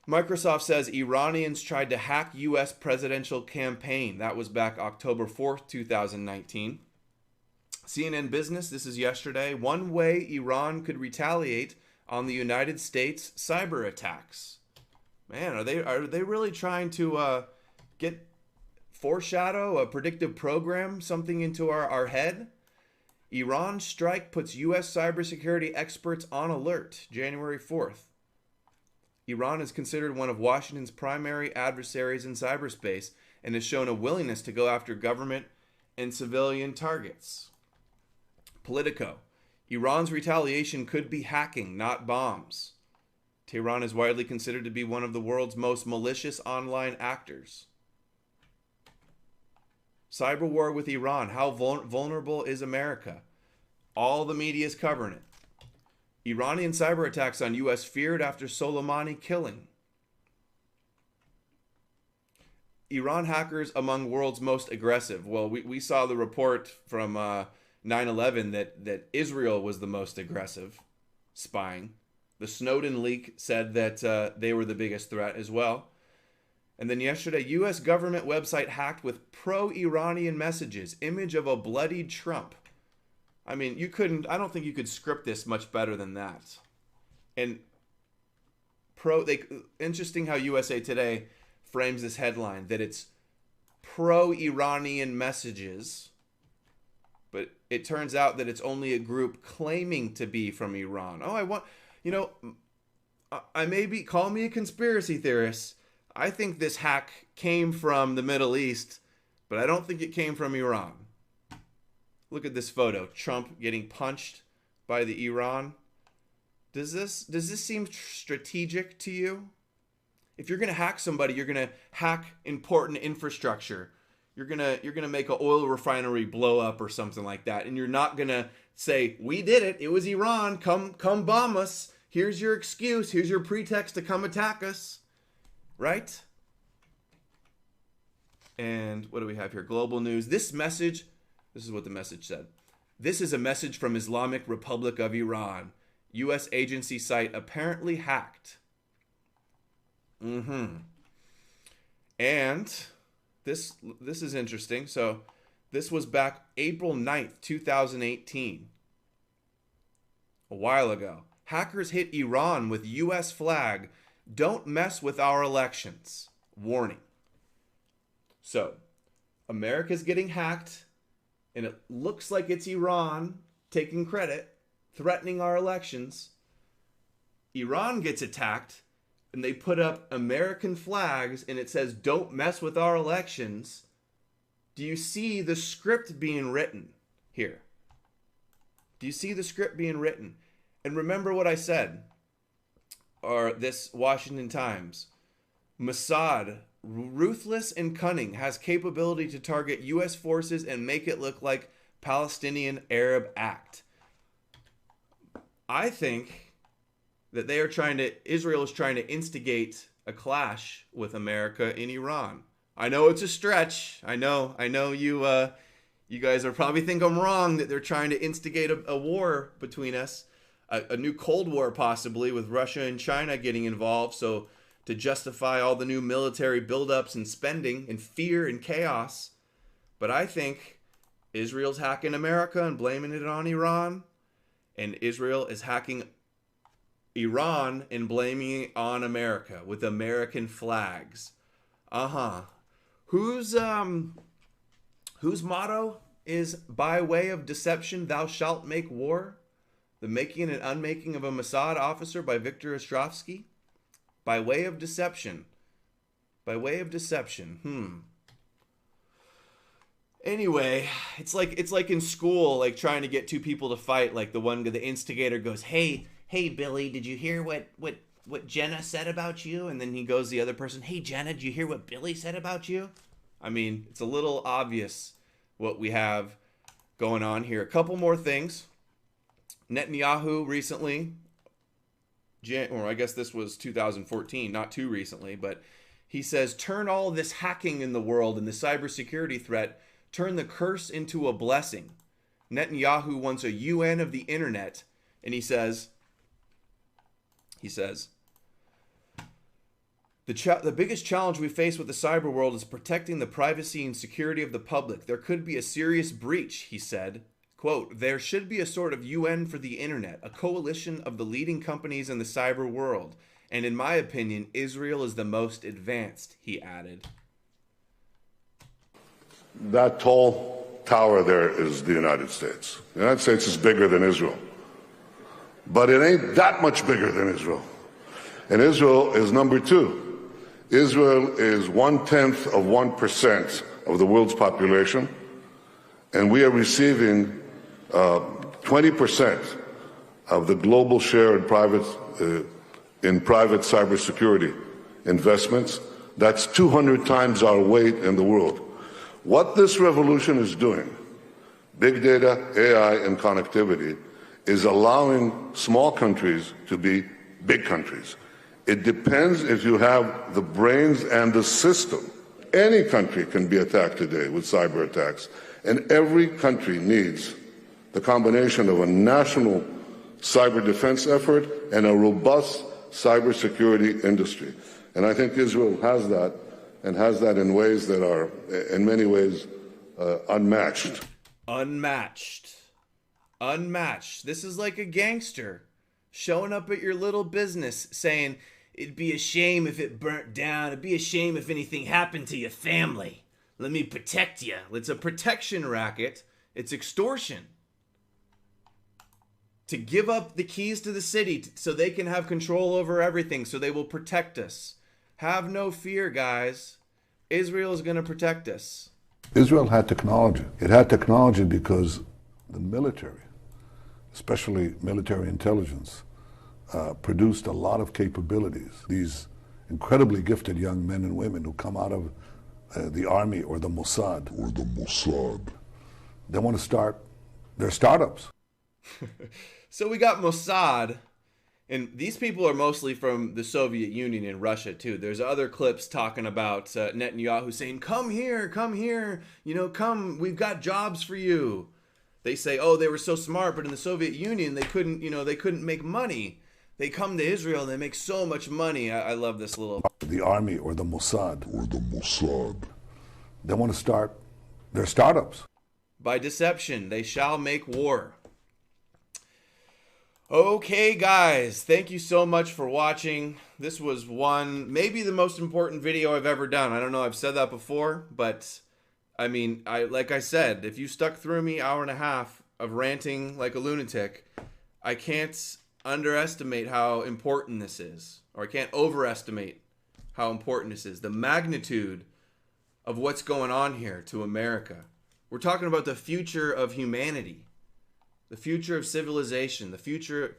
Microsoft says Iranians tried to hack U.S. presidential campaign. That was back October 4th, 2019. CNN Business, this is yesterday. One way Iran could retaliate on the United States cyber attacks. Man, are they really trying to foreshadow a predictive program, something into our head? Iran strike puts U.S. cybersecurity experts on alert, January 4th. Iran is considered one of Washington's primary adversaries in cyberspace and has shown a willingness to go after government and civilian targets. Politico. Iran's retaliation could be hacking, not bombs. Tehran is widely considered to be one of the world's most malicious online actors. Cyber war with Iran. How vulnerable is America? All the media is covering it. Iranian cyber attacks on U.S. feared after Soleimani killing. Iran hackers among world's most aggressive. Well, we saw the report from 9/11 that Israel was the most aggressive spying. The Snowden leak said that they were the biggest threat as well. And then yesterday, U.S. government website hacked with pro-Iranian messages. Image of a bloodied Trump. I mean, I don't think you could script this much better than that. And interesting how USA Today frames this headline, that it's pro-Iranian messages, but it turns out that it's only a group claiming to be from Iran. Oh, I may be, call me a conspiracy theorist. I think this hack came from the Middle East, but I don't think it came from Iran. Look at this photo. Trump getting punched by the Iran. Does this seem strategic to you? If you're going to hack somebody, you're going to hack important infrastructure. You're going to make an oil refinery blow up or something like that, and you're not going to say, "We did it. It was Iran. Come bomb us. Here's your excuse. Here's your pretext to come attack us." Right? And what do we have here? Global news. This is what the message said. "This is a message from Islamic Republic of Iran. U.S. agency site apparently hacked." And this is interesting. So this was back April 9th, 2018. A while ago. Hackers hit Iran with U.S. flag. Don't mess with our elections. Warning. So, America's getting hacked, and it looks like it's Iran taking credit, threatening our elections. Iran gets attacked, and they put up American flags, and it says, "Don't mess with our elections." Do you see the script being written here? Do you see the script being written? And remember what I said, or this Washington Times. Mossad, ruthless and cunning, has capability to target U.S. forces and make it look like Palestinian Arab act. I think that Israel is trying to instigate a clash with America in Iran. I know it's a stretch. I know you guys are probably think I'm wrong, that they're trying to instigate a war between us. A new Cold War possibly, with Russia and China getting involved, so to justify all the new military buildups and spending and fear and chaos. But I think Israel's hacking America and blaming it on Iran, and Israel is hacking Iran and blaming it on America with American flags. Whose motto is "By way of deception thou shalt make war"? The Making and Unmaking of a Mossad Officer by Viktor Ostrovsky. By way of deception. By way of deception. Anyway, it's like in school, like trying to get two people to fight. Like the instigator goes, Hey Billy, did you hear what Jenna said about you? And then he goes to the other person, "Hey Jenna, did you hear what Billy said about you?" I mean, it's a little obvious what we have going on here. A couple more things. Netanyahu recently, or I guess this was 2014, not too recently, but he says, turn all this hacking in the world and the cybersecurity threat, turn the curse into a blessing. Netanyahu wants a UN of the internet, and he says, the biggest challenge we face with the cyber world is protecting the privacy and security of the public. There could be a serious breach, he said. Quote, there should be a sort of UN for the internet, a coalition of the leading companies in the cyber world. And in my opinion, Israel is the most advanced, he added. That tall tower there is the United States. The United States is bigger than Israel. But it ain't that much bigger than Israel. And Israel is number 2. Israel is 0.1% of the world's population, and we are receiving 20% of the global share in private cybersecurity investments. That's 200 times our weight in the world. What this revolution is doing, big data, AI, and connectivity, is allowing small countries to be big countries. It depends if you have the brains and the system. Any country can be attacked today with cyber attacks, and every country needs the combination of a national cyber defense effort and a robust cybersecurity industry. And I think Israel has that, and has that in ways that are, in many ways, unmatched. Unmatched. Unmatched. This is like a gangster showing up at your little business saying, it'd be a shame if it burnt down. It'd be a shame if anything happened to your family. Let me protect you. It's a protection racket. It's extortion. To give up the keys to the city so they can have control over everything, so they will protect us. Have no fear, guys. Israel is going to protect us. Israel had technology. It had technology because the military, especially military intelligence, produced a lot of capabilities. These incredibly gifted young men and women who come out of the army or the Mossad. They want to start their startups. So we got Mossad, and these people are mostly from the Soviet Union and Russia too. There's other clips talking about Netanyahu saying, come here, you know, come, we've got jobs for you. They say, oh, they were so smart, but in the Soviet Union, they couldn't make money. They come to Israel and they make so much money. I love this little... The army or the Mossad. They want to start their startups. By deception, they shall make war. Okay, guys, thank you so much for watching. This was maybe the most important video I've ever done. I don't know, I've said that before, but I mean, like I said, if you stuck through me hour and a half of ranting like a lunatic, I can't underestimate how important this is, or I can't overestimate how important this is. The magnitude of what's going on here to America. We're talking about the future of humanity. The future of civilization, the future of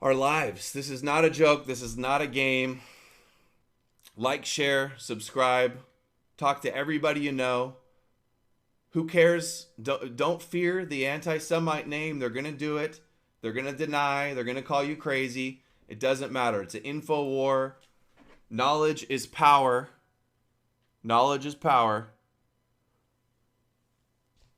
our lives. This is not a joke. This is not a game. Like, share, subscribe. Talk to everybody you know. Who cares? Don't fear the anti-Semite name. They're going to do it. They're going to deny. They're going to call you crazy. It doesn't matter. It's an info war. Knowledge is power. Knowledge is power.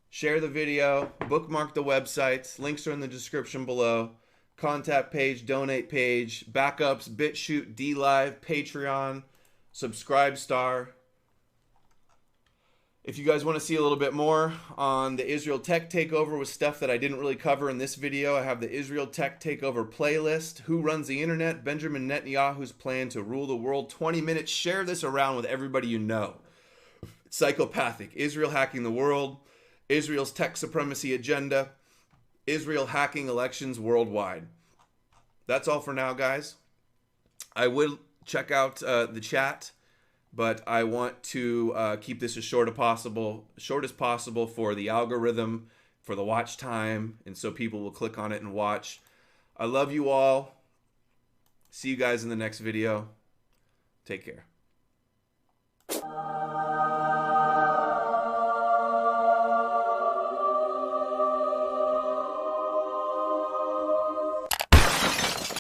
Share the video, bookmark the websites, links are in the description below. Contact page, donate page, backups, BitChute, DLive, Patreon, subscribe star. If you guys want to see a little bit more on the Israel Tech Takeover with stuff that I didn't really cover in this video, I have the Israel Tech Takeover playlist. Who runs the internet? Benjamin Netanyahu's plan to rule the world. 20 minutes. Share this around with everybody you know. Psychopathic. Israel hacking the world. Israel's tech supremacy agenda, Israel hacking elections worldwide. That's all for now, guys. I will check out the chat, but I want to keep this as short as possible for the algorithm, for the watch time, and so people will click on it and watch. I love you all. See you guys in the next video. Take care.